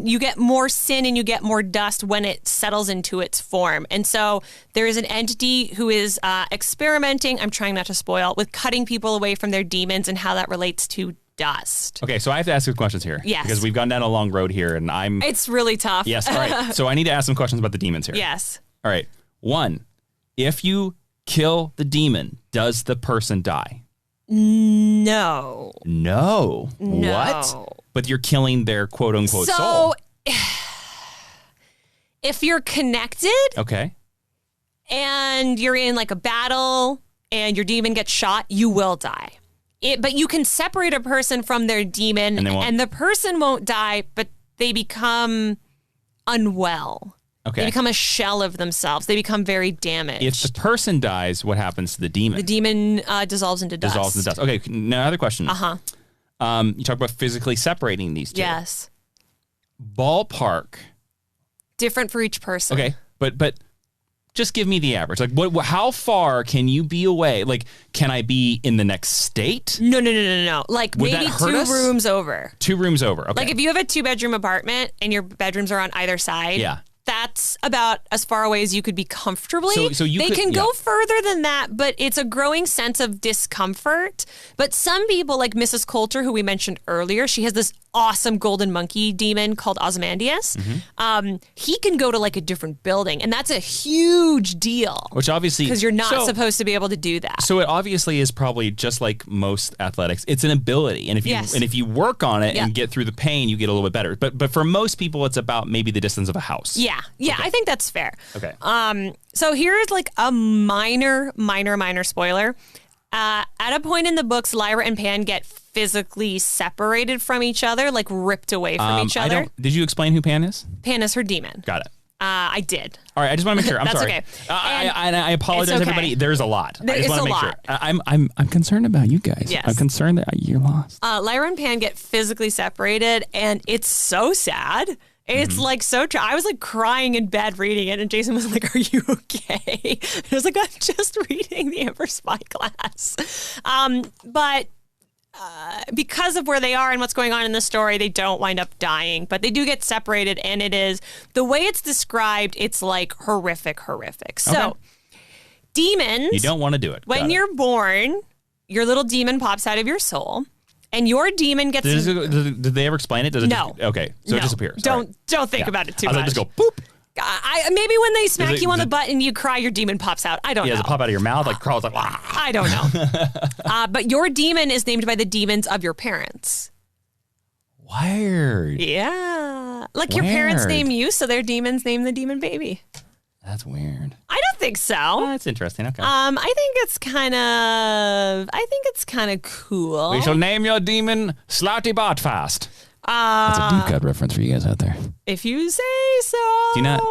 you get more sin and you get more dust when it settles into its form. And so there is an entity who is experimenting, I'm trying not to spoil, with cutting people away from their demons and how that relates to dust. Okay, so I have to ask you questions here. Yes. Because we've gone down a long road here and It's really tough. Yes, all right. So I need to ask some questions about the demons here. Yes. All right. 1, if you kill the demon, does the person die? No. What? But you're killing their quote unquote soul. So if you're connected, okay, and you're in like a battle and your demon gets shot, you will die. But you can separate a person from their demon and the person won't die, but they become unwell. Okay. They become a shell of themselves. They become very damaged. If the person dies, what happens to the demon? The demon dissolves into dust. Okay, now another question. You talk about physically separating these two. Yes. Ballpark. Different for each person. Okay, but just give me the average. Like, how far can you be away? Like, can I be in the next state? No. Like, would maybe that hurt 2 us? rooms over. 2 rooms over. Okay. Like, if you have a 2-bedroom apartment and your bedrooms are on either side. Yeah. That's about as far away as you could be comfortably. So they can go further than that, but it's a growing sense of discomfort. But some people, like Mrs. Coulter, who we mentioned earlier, she has this awesome golden monkey demon called Ozymandias. Mm-hmm. He can go to like a different building, and that's a huge deal. Which obviously... Because you're not supposed to be able to do that. So it obviously is probably just like most athletics. It's an ability. And if you work on it and get through the pain, you get a little bit better. But for most people, it's about maybe the distance of a house. Yeah, okay. I think that's fair. Okay. So here's like a minor spoiler. At a point in the books, Lyra and Pan get physically separated from each other, like ripped away from each other. Did you explain who Pan is? Pan is her demon. Got it. I did. All right, I just want to make sure. I'm That's sorry. Okay. I apologize, everybody. There's a lot. I just want to make sure. I'm concerned about you guys. Yes. I'm concerned that you're lost. Lyra and Pan get physically separated, and it's so sad. It's like so I was like crying in bed reading it, and Jason was like, "Are you okay?" I was like, "I'm just reading the Amber Spyglass." But because of where they are and what's going on in the story, they don't wind up dying, but they do get separated, and it is, the way it's described, it's like horrific. So, demons... You don't want to do it. When you're born, your little demon pops out of your soul, and your demon gets... Did they ever explain it? Does it no. Okay, so it disappears. Don't think about it too much. Just go, boop. Maybe when they smack you on the butt and you cry, your demon pops out. I don't know. Does it pop out of your mouth? Like crawls like... I don't know. But your demon is named by the demons of your parents. Weird. Yeah. Like your parents name you, so their demons name the demon baby. That's weird. I don't think so. That's interesting. Okay. I think it's kind of cool. We shall name your demon Slouty Bartfast. That's a deep cut reference for you guys out there. If you say so. Do you not?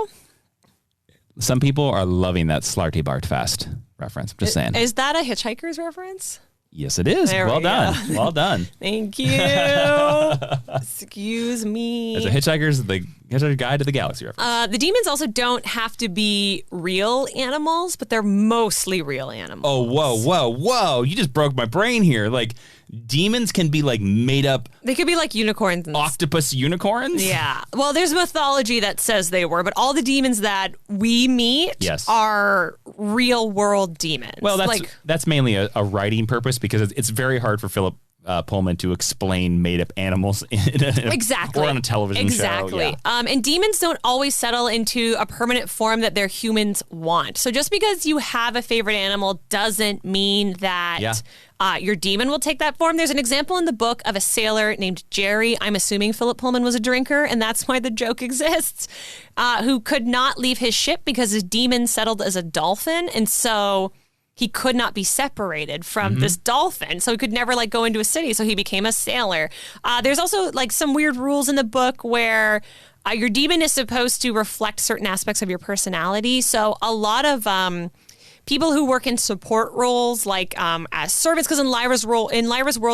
Some people are loving that Slarty Bartfast reference. I'm just saying. Is that a Hitchhiker's reference? Yes, it is. Well done. Well done. Thank you. Excuse me. There's a Hitchhiker's Guide to the Galaxy reference. The demons also don't have to be real animals, but they're mostly real animals. Oh, whoa. You just broke my brain here. Like, demons can be like made up. They could be like unicorns. Octopus unicorns? Yeah. Well, there's mythology that says they were, but all the demons that we meet are real world demons. Well, that's mainly a writing purpose because it's very hard for Philip Pullman to explain made-up animals or on a television show. Exactly. And demons don't always settle into a permanent form that their humans want. So just because you have a favorite animal doesn't mean that your demon will take that form. There's an example in the book of a sailor named Jerry. I'm assuming Philip Pullman was a drinker, and that's why the joke exists, who could not leave his ship because his demon settled as a dolphin. And so... he could not be separated from this dolphin, so he could never go into a city. So he became a sailor. There's also some weird rules in the book where your demon is supposed to reflect certain aspects of your personality. So a lot of people who work in support roles, as servants, because in Lyra's world,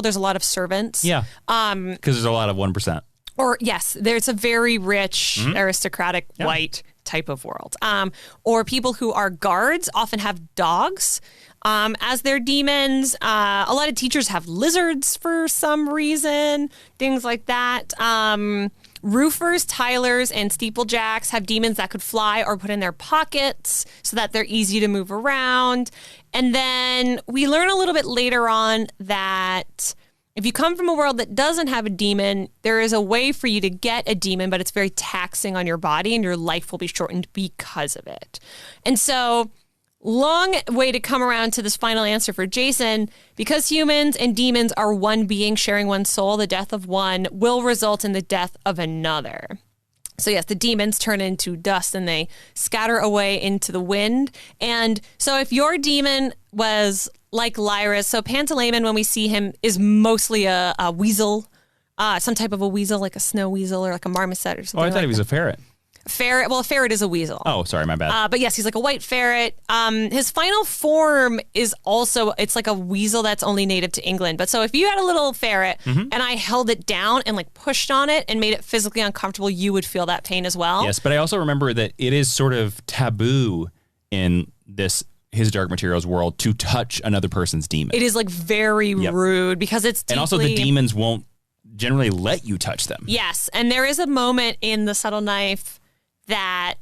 there's a lot of servants. Yeah. Because there's a lot of 1%. Or yes, there's a very rich, aristocratic, white type of world. Or people who are guards often have dogs as their demons. A lot of teachers have lizards for some reason, things like that. Roofers, tilers, and steeplejacks have demons that could fly or put in their pockets so that they're easy to move around. And then we learn a little bit later on that if you come from a world that doesn't have a demon, there is a way for you to get a demon, but it's very taxing on your body and your life will be shortened because of it. And so, long way to come around to this final answer for Jason. Because humans and demons are one being sharing one soul, the death of one will result in the death of another. So yes, the demons turn into dust and they scatter away into the wind. And so if your demon was like Lyra, so Pantalaimon, when we see him, is mostly a weasel, some type of a weasel, like a snow weasel or like a marmoset or something. Oh, I thought he was a ferret. Ferret. Well, a ferret is a weasel. Oh, sorry, my bad. But yes, he's like a white ferret. His final form is also, it's like a weasel that's only native to England. But so if you had a little ferret and I held it down and pushed on it and made it physically uncomfortable, you would feel that pain as well. Yes, but I also remember that it is sort of taboo in his Dark Materials world to touch another person's demon. It is very rude because it's deeply... And also the demons won't generally let you touch them. Yes, and there is a moment in The Subtle Knife that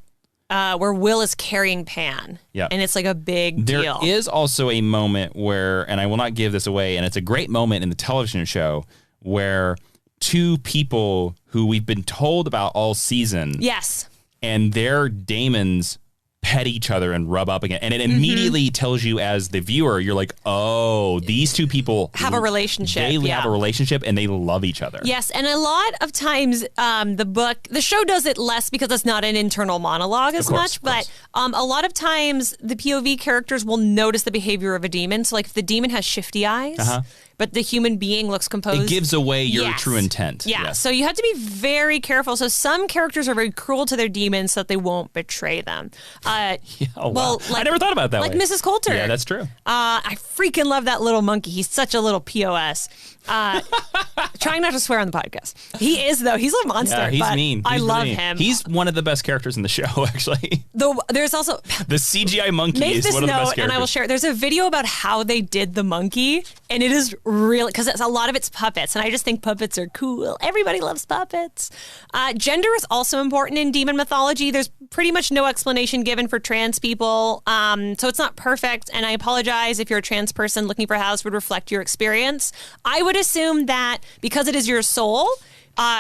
where Will is carrying Pan. Yeah. And it's a big deal. There is also a moment where, and I will not give this away, and it's a great moment in the television show where two people who we've been told about all season. Yes. And their daemons pet each other and rub up again. And it immediately tells you as the viewer, you're like, oh, these two people have a relationship. They have a relationship and they love each other. Yes. And a lot of times the show does it less because it's not an internal monologue as much. But a lot of times the POV characters will notice the behavior of a demon. So if the demon has shifty eyes, but the human being looks composed. It gives away your true intent. Yeah. Yes. So you have to be very careful. So some characters are very cruel to their demons so that they won't betray them. I never thought about that way. Like Mrs. Coulter. Yeah, that's true. I freaking love that little monkey. He's such a little POS. Trying not to swear on the podcast. He is, though. He's a monster. Yeah, he's mean. I love him. He's one of the best characters in the show, actually. There's also... The CGI monkey is one of the best characters. And I will share. There's a video about how they did the monkey, and it is really... Because a lot of it's puppets, and I just think puppets are cool. Everybody loves puppets. Gender is also important in demon mythology. There's pretty much no explanation given for trans people, so it's not perfect, and I apologize if you're a trans person looking for how this would reflect your experience. I would assume that because it is your soul,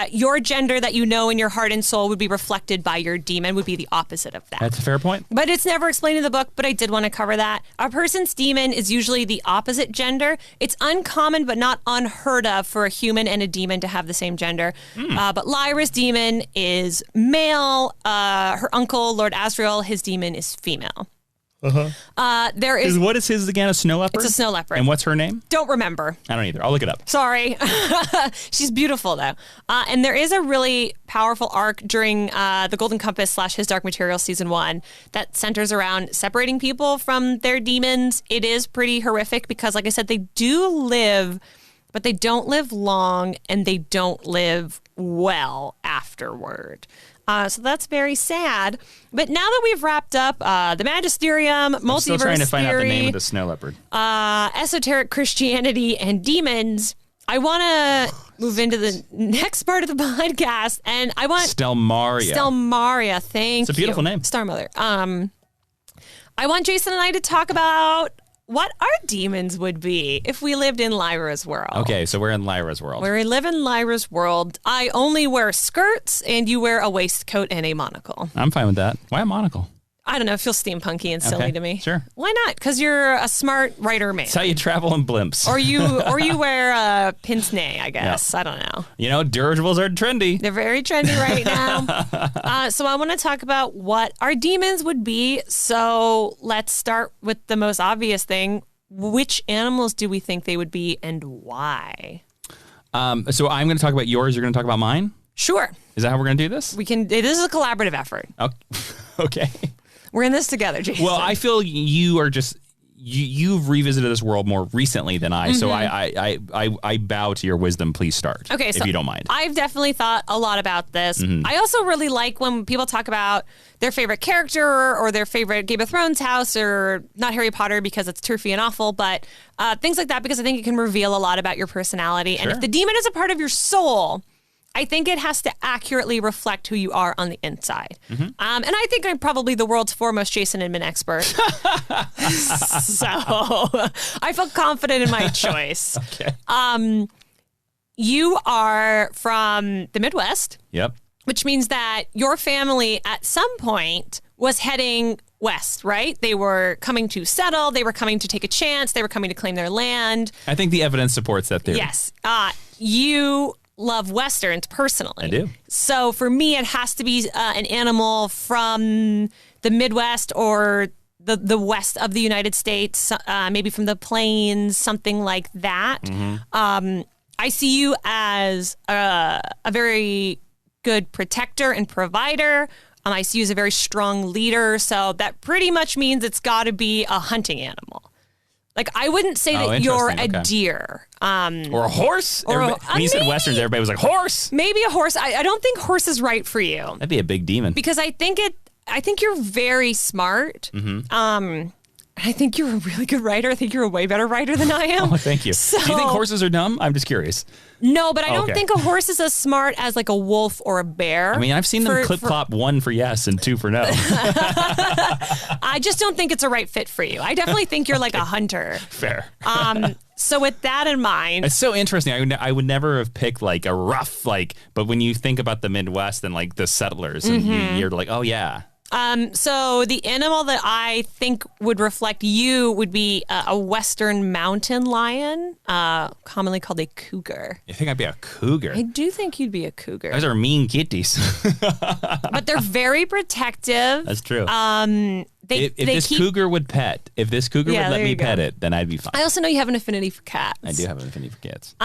your gender that you know in your heart and soul would be reflected by your demon, would be the opposite of that. That's a fair point. But it's never explained in the book, but I did want to cover that. A person's demon is usually the opposite gender. It's uncommon but not unheard of for a human and a demon to have the same gender. But Lyra's demon is male. Her uncle, Lord Asriel, his demon is female. What is his again? A snow leopard? It's a snow leopard. And what's her name? Don't remember. I don't either. I'll look it up. Sorry. She's beautiful, though. And there is a really powerful arc during the Golden Compass / His Dark Materials Season 1 that centers around separating people from their demons. It is pretty horrific because, like I said, they do live, but they don't live long and they don't live well afterward. So that's very sad. But now that we've wrapped up the Magisterium, multiverse I'm still trying to find theory, out the name of the snow leopard. Esoteric Christianity, and demons, I want to move into the next part of the podcast, and I want... Stelmaria, thank you. It's a beautiful name. Star Mother. I want Jason and I to talk about what our demons would be if we lived in Lyra's world. Okay, so we're in Lyra's world. We live in Lyra's world. I only wear skirts, and you wear a waistcoat and a monocle. I'm fine with that. Why a monocle? I don't know. It feels steampunky and silly to me. Sure. Why not? Because you're a smart writer man. It's how you travel in blimps. Or you wear a pince nez, I guess. Yep. I don't know. You know, dirigibles are trendy. They're very trendy right now. So I want to talk about what our demons would be. So let's start with the most obvious thing. Which animals do we think they would be and why? So I'm going to talk about yours. You're going to talk about mine? Sure. Is that how we're going to do this? This is a collaborative effort. Oh, okay. We're in this together, Jason. Well, I feel you are just you've revisited this world more recently than I, so I bow to your wisdom. Please start. Okay, if you don't mind. I've definitely thought a lot about this. I also really like when people talk about their favorite character or their favorite Game of Thrones house, or not Harry Potter because it's turfy and awful, but things like that, because I think it can reveal a lot about your personality. Sure. And if the demon is a part of your soul, I think it has to accurately reflect who you are on the inside. And I think I'm probably the world's foremost Jason Inman expert. So I feel confident in my choice. Okay. You are from the Midwest. Yep. Which means that your family at some point was heading west, right? They were coming to settle. They were coming to take a chance. They were coming to claim their land. I think the evidence supports that theory. Yes. You love Westerns personally. I do. So for me, it has to be an animal from the Midwest or the west of the United States, maybe from the plains, something like that. I see you as a very good protector and provider. I see you as a very strong leader. So that pretty much means it's got to be a hunting animal. Like, I wouldn't say that you're a deer. Or a horse? When you said Westerns, everybody was like, horse! Maybe a horse. I don't think horse is right for you. That'd be a big demon. Because I think you're very smart. I think you're a really good writer. I think you're a way better writer than I am. Oh, thank you. So, do you think horses are dumb? I'm just curious. No, but I don't think a horse is as smart as like a wolf or a bear. I mean, I've seen them clip-clop 1 for yes and 2 for no. I just don't think it's a right fit for you. I definitely think you're like a hunter. Fair. So with that in mind... It's so interesting. I would never have picked like a rough, but when you think about the Midwest and like the settlers, and you're like, oh yeah. So the animal that I think would reflect you would be a Western mountain lion, commonly called a cougar. You think I'd be a cougar? I do think you'd be a cougar. Those are mean kitties. But they're very protective. That's true. If this cougar would let me pet it, then I'd be fine. I also know you have an affinity for cats. I do have an affinity for cats.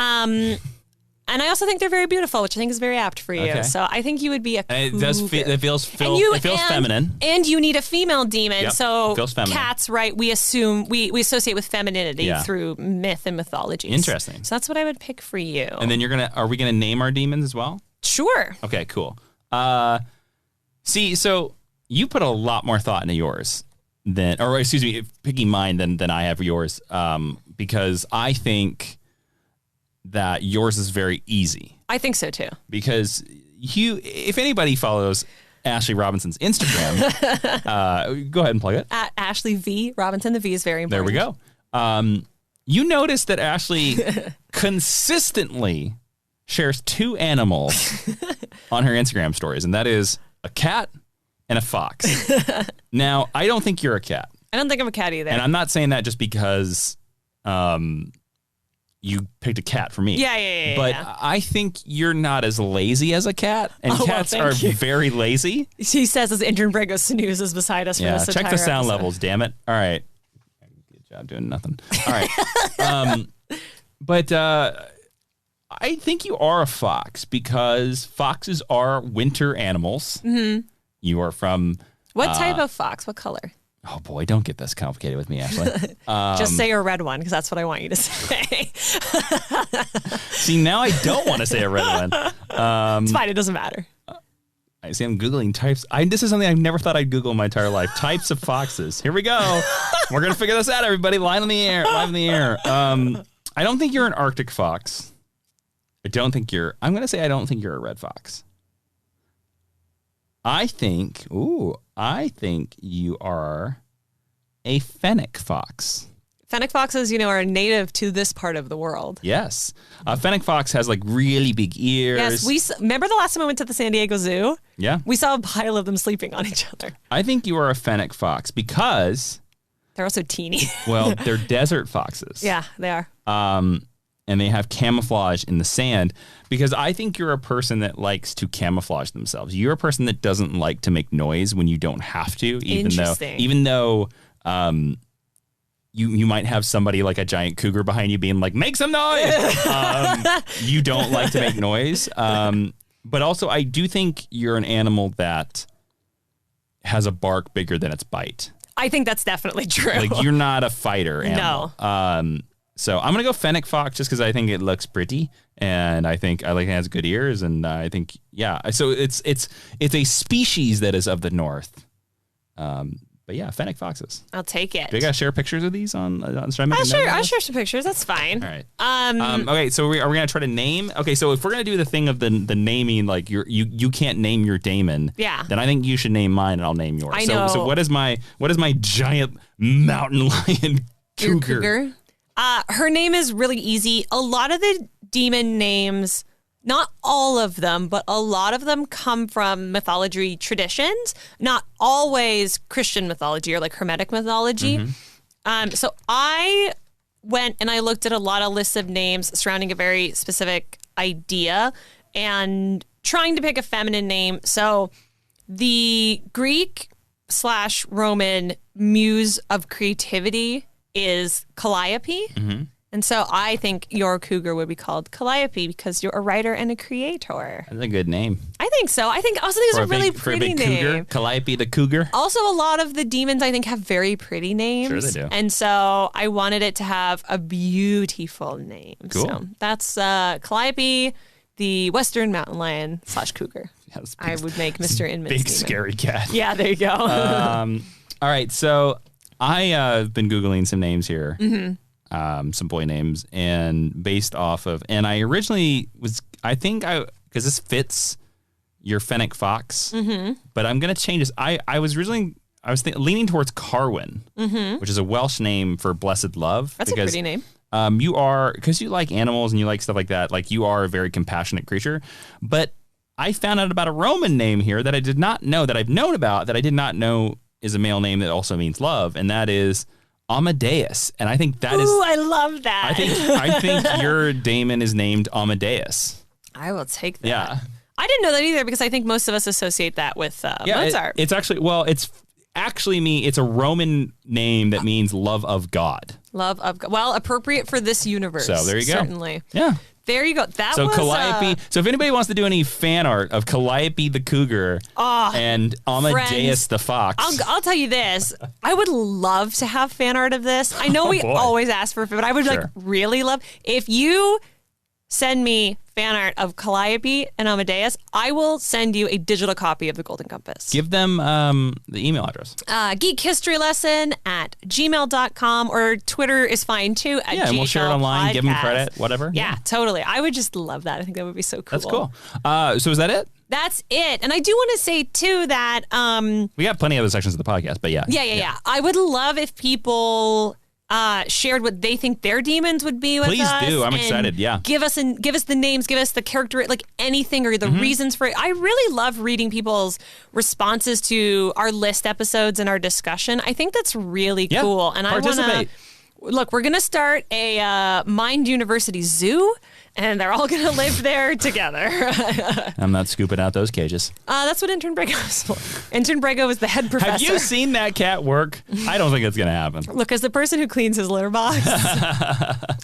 And And I also think they're very beautiful, which I think is very apt for you. Okay. So I think you would be a cougar. It feels feminine. And you need a female demon. Yep. So cats, right, we assume, we associate with femininity through myth and mythology. Interesting. So that's what I would pick for you. And then are we going to name our demons as well? Sure. Okay, cool. So you put a lot more thought into yours picking mine than I have yours, because I think that yours is very easy. I think so too. Because if anybody follows Ashley Robinson's Instagram, go ahead and plug it. At Ashley V. Robinson, the V is very important. There we go. You notice that Ashley consistently shares two animals on her Instagram stories, and that is a cat and a fox. Now, I don't think you're a cat. I don't think I'm a cat either. And I'm not saying that just because you picked a cat for me. Yeah. But I think you're not as lazy as a cat, and cats are very lazy. She says as Intern Brego snoozes beside us for this entire check the sound episode. levels, damn it. All right. Good job doing nothing. All right. But I think you are a fox because foxes are winter animals. Mm-hmm. You are from... What type of fox? What color? Oh, boy, don't get this complicated with me, Ashley. Just say a red one, because that's what I want you to say. See, now I don't want to say a red one. It's fine. It doesn't matter. I see I'm Googling types. This is something I've never thought I'd Google in my entire life. Types of foxes. Here we go. We're going to figure this out, everybody. Live in the air. I don't think you're an Arctic fox. I'm going to say I don't think you're a red fox. I think you are a Fennec fox. Fennec foxes, are native to this part of the world. Yes. Fennec fox has really big ears. Yes. Remember the last time I went to the San Diego Zoo? Yeah. We saw a pile of them sleeping on each other. I think you are a Fennec fox because... They're also teeny. Well, they're desert foxes. Yeah, they are. And they have camouflage in the sand because I think you're a person that likes to camouflage themselves. You're a person that doesn't like to make noise when you don't have to, even though you might have somebody like a giant cougar behind you being like, make some noise. You don't like to make noise. But also I do think you're an animal that has a bark bigger than its bite. I think that's definitely true. Like you're not a fighter animal. No. So I'm gonna go Fennec fox just because I think it looks pretty, and I think it has good ears, and I think So it's a species that is of the north. But yeah, Fennec foxes. I'll take it. Do you guys share pictures of these on? I'll share some pictures. That's fine. All right. Okay. So are we gonna try to name? Okay. So if we're gonna do the thing of the naming, like you can't name your daemon. Yeah. Then I think you should name mine, and I'll name yours. I know. So what is my giant mountain lion cougar? Your cougar. Her name is really easy. A lot of the demon names, not all of them, but a lot of them come from mythology traditions, not always Christian mythology or like Hermetic mythology. Mm-hmm. So I went and I looked at a lot of lists of names surrounding a very specific idea and trying to pick a feminine name. So the Greek/Roman muse of creativity is Calliope. Mm-hmm. And so I think your cougar would be called Calliope because you're a writer and a creator. That's a good name. I think so. I also think it's a really pretty name. Cougar, Calliope the cougar. Also, a lot of the demons I think have very pretty names. Sure they do. And so I wanted it to have a beautiful name. Cool. So that's Calliope, the Western mountain lion / cougar. Yes, I would make Mr. Inman's big demon. Scary cat. Yeah, there you go. All right, so I have been Googling some names here, some boy names, and based off of, and I originally because this fits your Fennec fox, but I'm going to change this. I was leaning towards Carwyn, which is a Welsh name for blessed love. That's a pretty name. You are, because you like animals and you like stuff like that, like you are a very compassionate creature, but I found out about a Roman name here that I did not know, that I've known about, that I did not know is a male name that also means love, and that is Amadeus. And I think that is... Ooh, I love that. I think your daemon is named Amadeus. I will take that. Yeah. I didn't know that either because I think most of us associate that with Mozart. It's a Roman name that means love of God. Love of God. Well, appropriate for this universe. So there you go. Certainly. Yeah. There you go. That so was Calliope. So if anybody wants to do any fan art of Calliope the cougar and Amadeus friends, the fox, I'll tell you this. I would love to have fan art of this. I know we always ask for it, but I would like really love if you send me fan art of Calliope and Amadeus. I will send you a digital copy of the Golden Compass. Give them the email address. geekhistorylesson@gmail.com, or Twitter is fine too. Yeah, and we'll share it online, podcast. give them credit, whatever. Yeah, totally. I would just love that. I think that would be so cool. That's cool. So is that it? That's it. And I do want to say too that we got plenty of other sections of the podcast, but yeah. Yeah. I would love if people shared what they think their demons would be with us. Please do. I'm excited. Yeah. Give us the names, give us the character, like anything, or the reasons for it. I really love reading people's responses to our list episodes and our discussion. I think that's really cool. And participate. I want to look. We're going to start a Mind University zoo. And they're all going to live there together. I'm not scooping out those cages. That's what Intern Brego is for. Intern Brego is the head professor. Have you seen that cat work? I don't think it's going to happen. Look, as the person who cleans his litter box,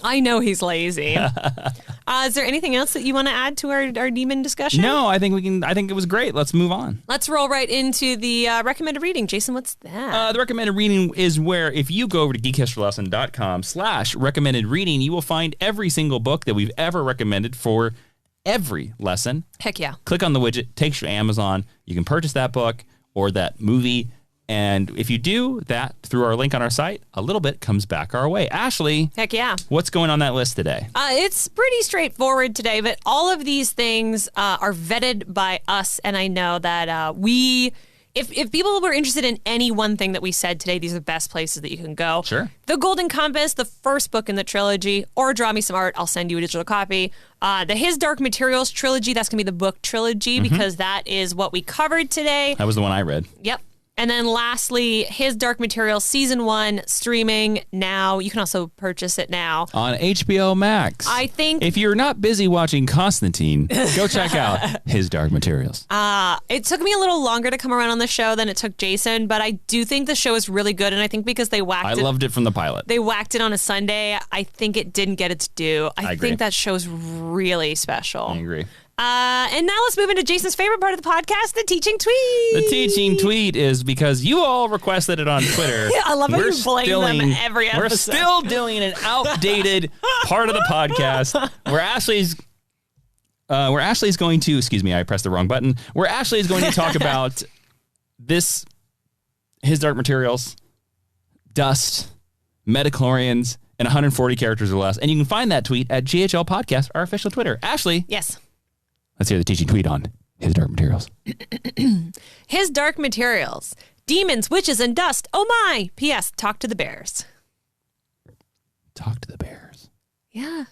I know he's lazy. Is there anything else that you want to add to our demon discussion? No, I think we can. I think it was great. Let's move on. Let's roll right into the recommended reading. Jason, what's that? The recommended reading is where if you go over to geekhistorylesson.com/recommended reading, you will find every single book that we've ever recommended for every lesson. Heck yeah. Click on the widget, takes you to Amazon. You can purchase that book or that movie. And if you do that through our link on our site, a little bit comes back our way. Ashley. Heck yeah. What's going on that list today? It's pretty straightforward today, but all of these things are vetted by us. And I know that if people were interested in any one thing that we said today, these are the best places that you can go. Sure. The Golden Compass, the first book in the trilogy, or Draw Me Some Art, I'll send you a digital copy. The His Dark Materials trilogy, that's going to be the book trilogy because that is what we covered today. That was the one I read. Yep. And then lastly, His Dark Materials Season 1 streaming now. You can also purchase it now. On HBO Max. I think... If you're not busy watching Constantine, go check out His Dark Materials. It took me a little longer to come around on the show than it took Jason, but I do think the show is really good, and I think because they whacked it... I loved it from the pilot. They whacked it on a Sunday. I think it didn't get its due. I agree. think that show's really special. I agree. And now let's move into Jason's favorite part of the podcast, the teaching tweet. The teaching tweet is because you all requested it on Twitter. I love how you blame them every episode. We're still doing an outdated part of the podcast where Ashley's going to, excuse me, I pressed the wrong button, where Ashley is going to talk about His Dark Materials, Dust, Metachlorians, and 140 characters or less. And you can find that tweet at GHL Podcast, our official Twitter. Ashley. Yes. Let's hear the teaching tweet on His Dark Materials. His Dark Materials. Demons, witches, and dust. Oh my. P.S. Talk to the bears. Talk to the bears. Yeah.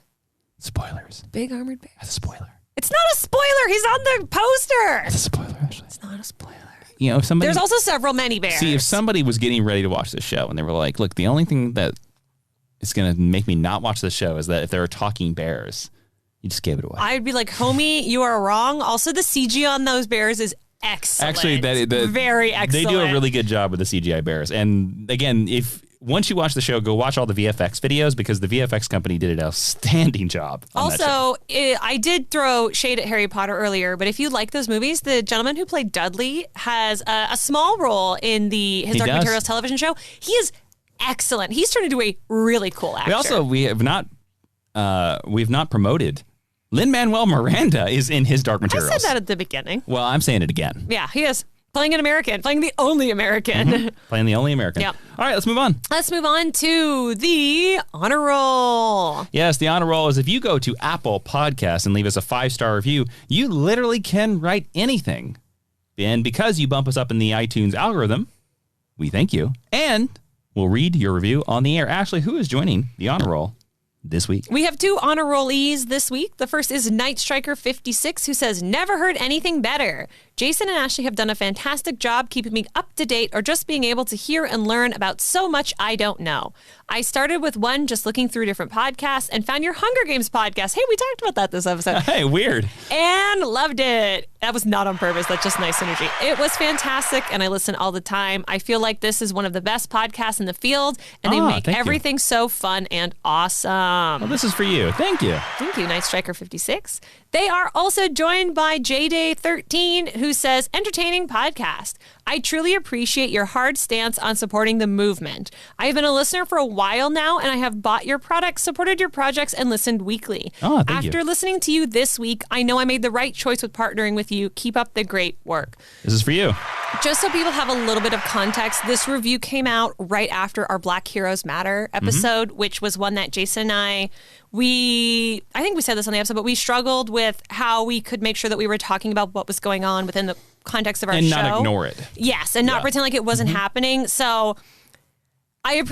Spoilers. Big armored bears. That's a spoiler. It's not a spoiler. He's on the poster. That's a spoiler, Ashley. It's not a spoiler. You know, if somebody... There's also several many bears. See, if somebody was getting ready to watch this show and they were like, look, the only thing that is going to make me not watch this show is that if there are talking bears... You just gave it away. I'd be like, homie, you are wrong. Also, the CG on those bears is excellent. Actually, very excellent. They do a really good job with the CGI bears. And again, once you watch the show, go watch all the VFX videos because the VFX company did an outstanding job. Also, I did throw shade at Harry Potter earlier, but if you like those movies, the gentleman who played Dudley has a small role in His Dark Materials television show. He is excellent. He's turned into a really cool actor. We've not promoted. Lin-Manuel Miranda is in His Dark Materials. I said that at the beginning. Well, I'm saying it again. Yeah, he is. Playing an American. Playing the only American. Mm-hmm. Playing the only American. Yep. All right, let's move on. Let's move on to the honor roll. Yes, the honor roll is if you go to Apple Podcasts and leave us a 5-star review, you literally can write anything. And because you bump us up in the iTunes algorithm, we thank you. And we'll read your review on the air. Ashley, who is joining the honor roll this week? We have 2 honor rollees this week. The first is Night Striker 56, who says, never heard anything better. Jason and Ashley have done a fantastic job keeping me up to date or just being able to hear and learn about so much I don't know. I started with one just looking through different podcasts and found your Hunger Games podcast. Hey, we talked about that this episode. Hey, weird. And loved it. That was not on purpose. That's just nice energy. It was fantastic, and I listen all the time. I feel like this is one of the best podcasts in the field, and they make everything so fun and awesome. Well, this is for you. Thank you. Thank you, Night Striker 56. They are also joined by JDay13, who says, entertaining podcast. I truly appreciate your hard stance on supporting the movement. I have been a listener for a while now, and I have bought your products, supported your projects, and listened weekly. Oh, thank you. After listening to you this week, I know I made the right choice with partnering with you. Keep up the great work. This is for you. Just so people have a little bit of context, this review came out right after our Black Heroes Matter episode, which was one that Jason and I think we said this on the episode, but we struggled with how we could make sure that we were talking about what was going on within the context of our show. And not ignore it. Yes, and not pretend like it wasn't happening. So I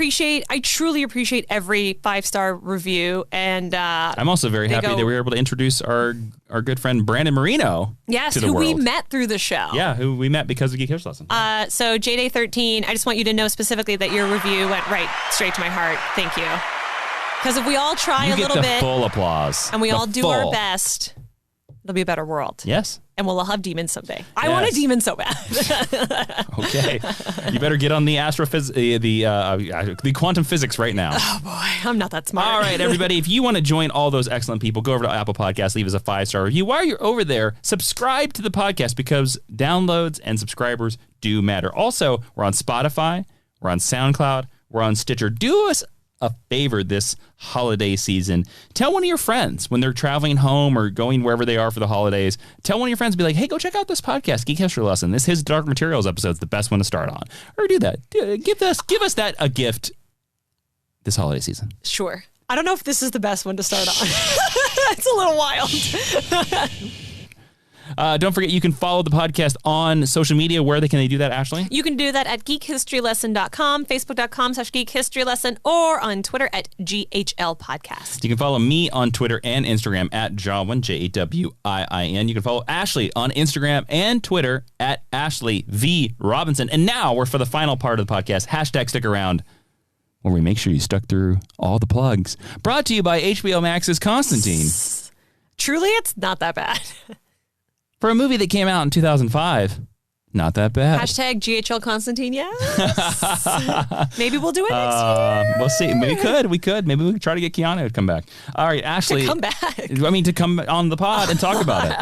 truly appreciate every 5-star review. And I'm also very happy that we were able to introduce our good friend Brandon Marino to the who world. we met through the show. Yeah, who we met because of Geek History Lesson. So JDay13, I just want you to know specifically that your review went right straight to my heart. Thank you. Because if we all try a little bit. You get the full applause. And we all do our best, it'll be a better world. Yes. And we'll all have demons someday. I want a demon so bad. Okay. You better get on the the quantum physics right now. Oh, boy. I'm not that smart. All right, everybody. If you want to join all those excellent people, go over to Apple Podcasts, leave us a 5-star review. While you're over there, subscribe to the podcast because downloads and subscribers do matter. Also, we're on Spotify. We're on SoundCloud. We're on Stitcher. Do us a favor this holiday season. Tell one of your friends when they're traveling home or going wherever they are for the holidays. Tell one of your friends, be like, hey, go check out this podcast, Geek History Lesson. His Dark Materials episode is the best one to start on. Or do that. Give us that a gift this holiday season. Sure. I don't know if this is the best one to start on. It's a little wild. Don't forget, you can follow the podcast on social media. Where can they do that, Ashley? You can do that at geekhistorylesson.com, facebook.com/geekhistorylesson, or on Twitter at GHL Podcast. You can follow me on Twitter and Instagram at Jawiin, Jawiin. You can follow Ashley on Instagram and Twitter at Ashley V. Robinson. And now we're for the final part of the podcast, hashtag stick around, where we make sure you stuck through all the plugs. Brought to you by HBO Max's Constantine. Truly, it's not that bad. For a movie that came out in 2005, not that bad. Hashtag GHL Constantine, yes. Maybe we'll do it next year. We'll see. We could. Maybe we could try to get Keanu to come back. All right, Ashley. To come back. To come on the pod and talk about it.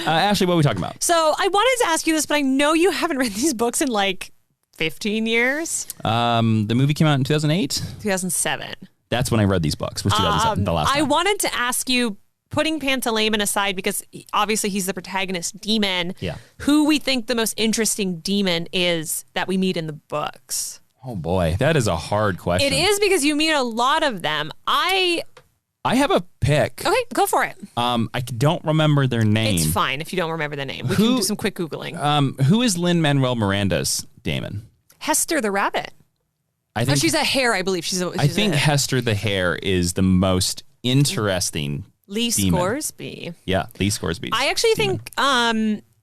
Ashley, what are we talking about? So I wanted to ask you this, but I know you haven't read these books in like 15 years. The movie came out in 2008? 2007. That's when I read these books, was 2007, the last time. I wanted to ask you, putting Pantalaimon aside, because obviously he's the protagonist demon, who we think the most interesting demon is that we meet in the books. Oh boy, that is a hard question. It is, because you meet a lot of them. I have a pick. Okay, go for it. I don't remember their name. It's fine if you don't remember the name. We can do some quick Googling. Who is Lin-Manuel Miranda's Damon? Hester the rabbit. I think she's a hare, I believe. I think Hester the hare is the most interesting Lee demon. Scoresby. Yeah, Lee Scoresby. I actually think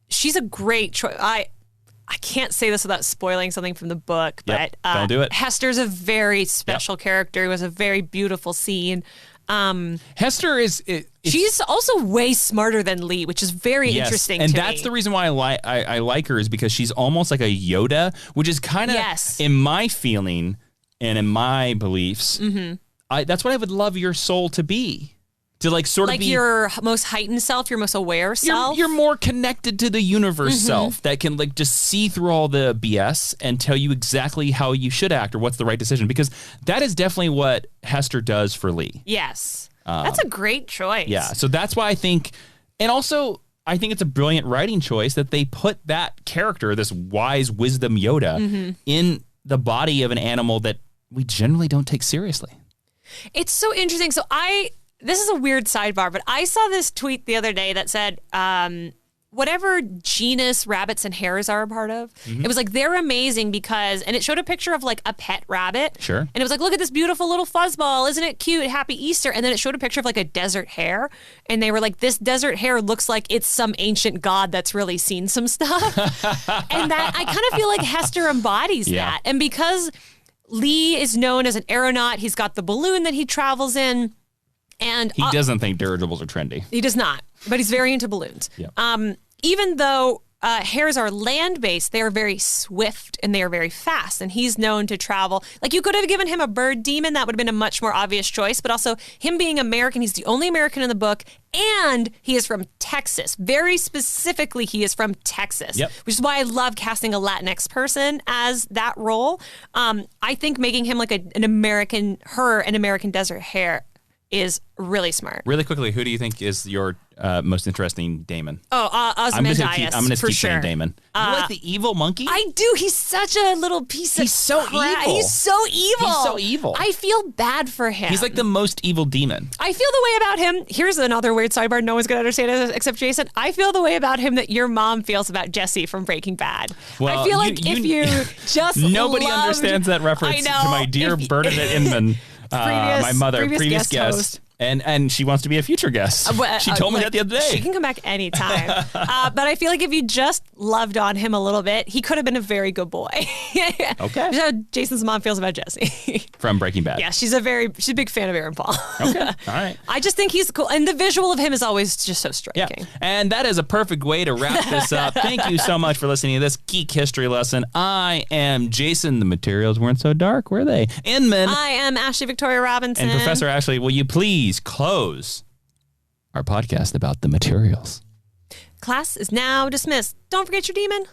she's a great choice. I can't say this without spoiling something from the book, but don't do it. Hester's a very special character. It was a very beautiful scene. Hester is... she's also way smarter than Lee, which is very interesting to me. And that's the reason why I like her, is because she's almost like a Yoda, which is kind of, in my feeling and in my beliefs, that's what I would love your soul to be. To be your most heightened self, your most aware self. You're more connected to the universe self that can just see through all the BS and tell you exactly how you should act or what's the right decision, because that is definitely what Hester does for Lee. Yes. That's a great choice. Yeah. So that's why I think, and also I think it's a brilliant writing choice that they put that character, this wise wisdom Yoda, in the body of an animal that we generally don't take seriously. It's so interesting. So this is a weird sidebar, but I saw this tweet the other day that said, whatever genus rabbits and hares are a part of. It was like, they're amazing because, and it showed a picture of like a pet rabbit. Sure. And it was like, look at this beautiful little fuzzball. Isn't it cute? Happy Easter. And then it showed a picture of like a desert hare. And they were like, this desert hare looks like it's some ancient god that's really seen some stuff. And that, I kind of feel like Hester embodies that. And because Lee is known as an aeronaut, he's got the balloon that he travels in. And he doesn't think dirigibles are trendy. He does not, but he's very into balloons. Yeah. Even though hares are land-based, they are very swift and they are very fast, and he's known to travel. Like, you could have given him a bird demon. That would have been a much more obvious choice, but also him being American, he's the only American in the book, and he is from Texas. Very specifically, he is from Texas, which is why I love casting a Latinx person as that role. I think making him like an American desert hare is really smart. Really quickly, who do you think is your most interesting Damon? Ozymandias, I'm going to keep sure. saying Damon. You like the evil monkey? I do. He's such a little piece of crap. Evil. He's so evil. He's so evil. I feel bad for him. He's like the most evil demon. I feel the way about him. Here's another weird sidebar. No one's going to understand it except Jason. I feel the way about him that your mom feels about Jesse from Breaking Bad. Well, I feel like if you just nobody loved, understands that reference to my dear Bernadette Inman, my mother, previous guest. And she wants to be a future guest. She told me that the other day. She can come back anytime. But I feel like if you just loved on him a little bit, he could have been a very good boy. Okay. That's how Jason's mom feels about Jesse. From Breaking Bad. Yeah, she's a big fan of Aaron Paul. Okay. All right. I just think he's cool. And the visual of him is always just so striking. Yeah. And that is a perfect way to wrap this up. Thank you so much for listening to this Geek History lesson. I am Jason. The materials weren't so dark, were they? Inman. I am Ashley Victoria Robinson. And Professor Ashley, will you please close our podcast about the materials? Class is now dismissed. Don't forget your demon.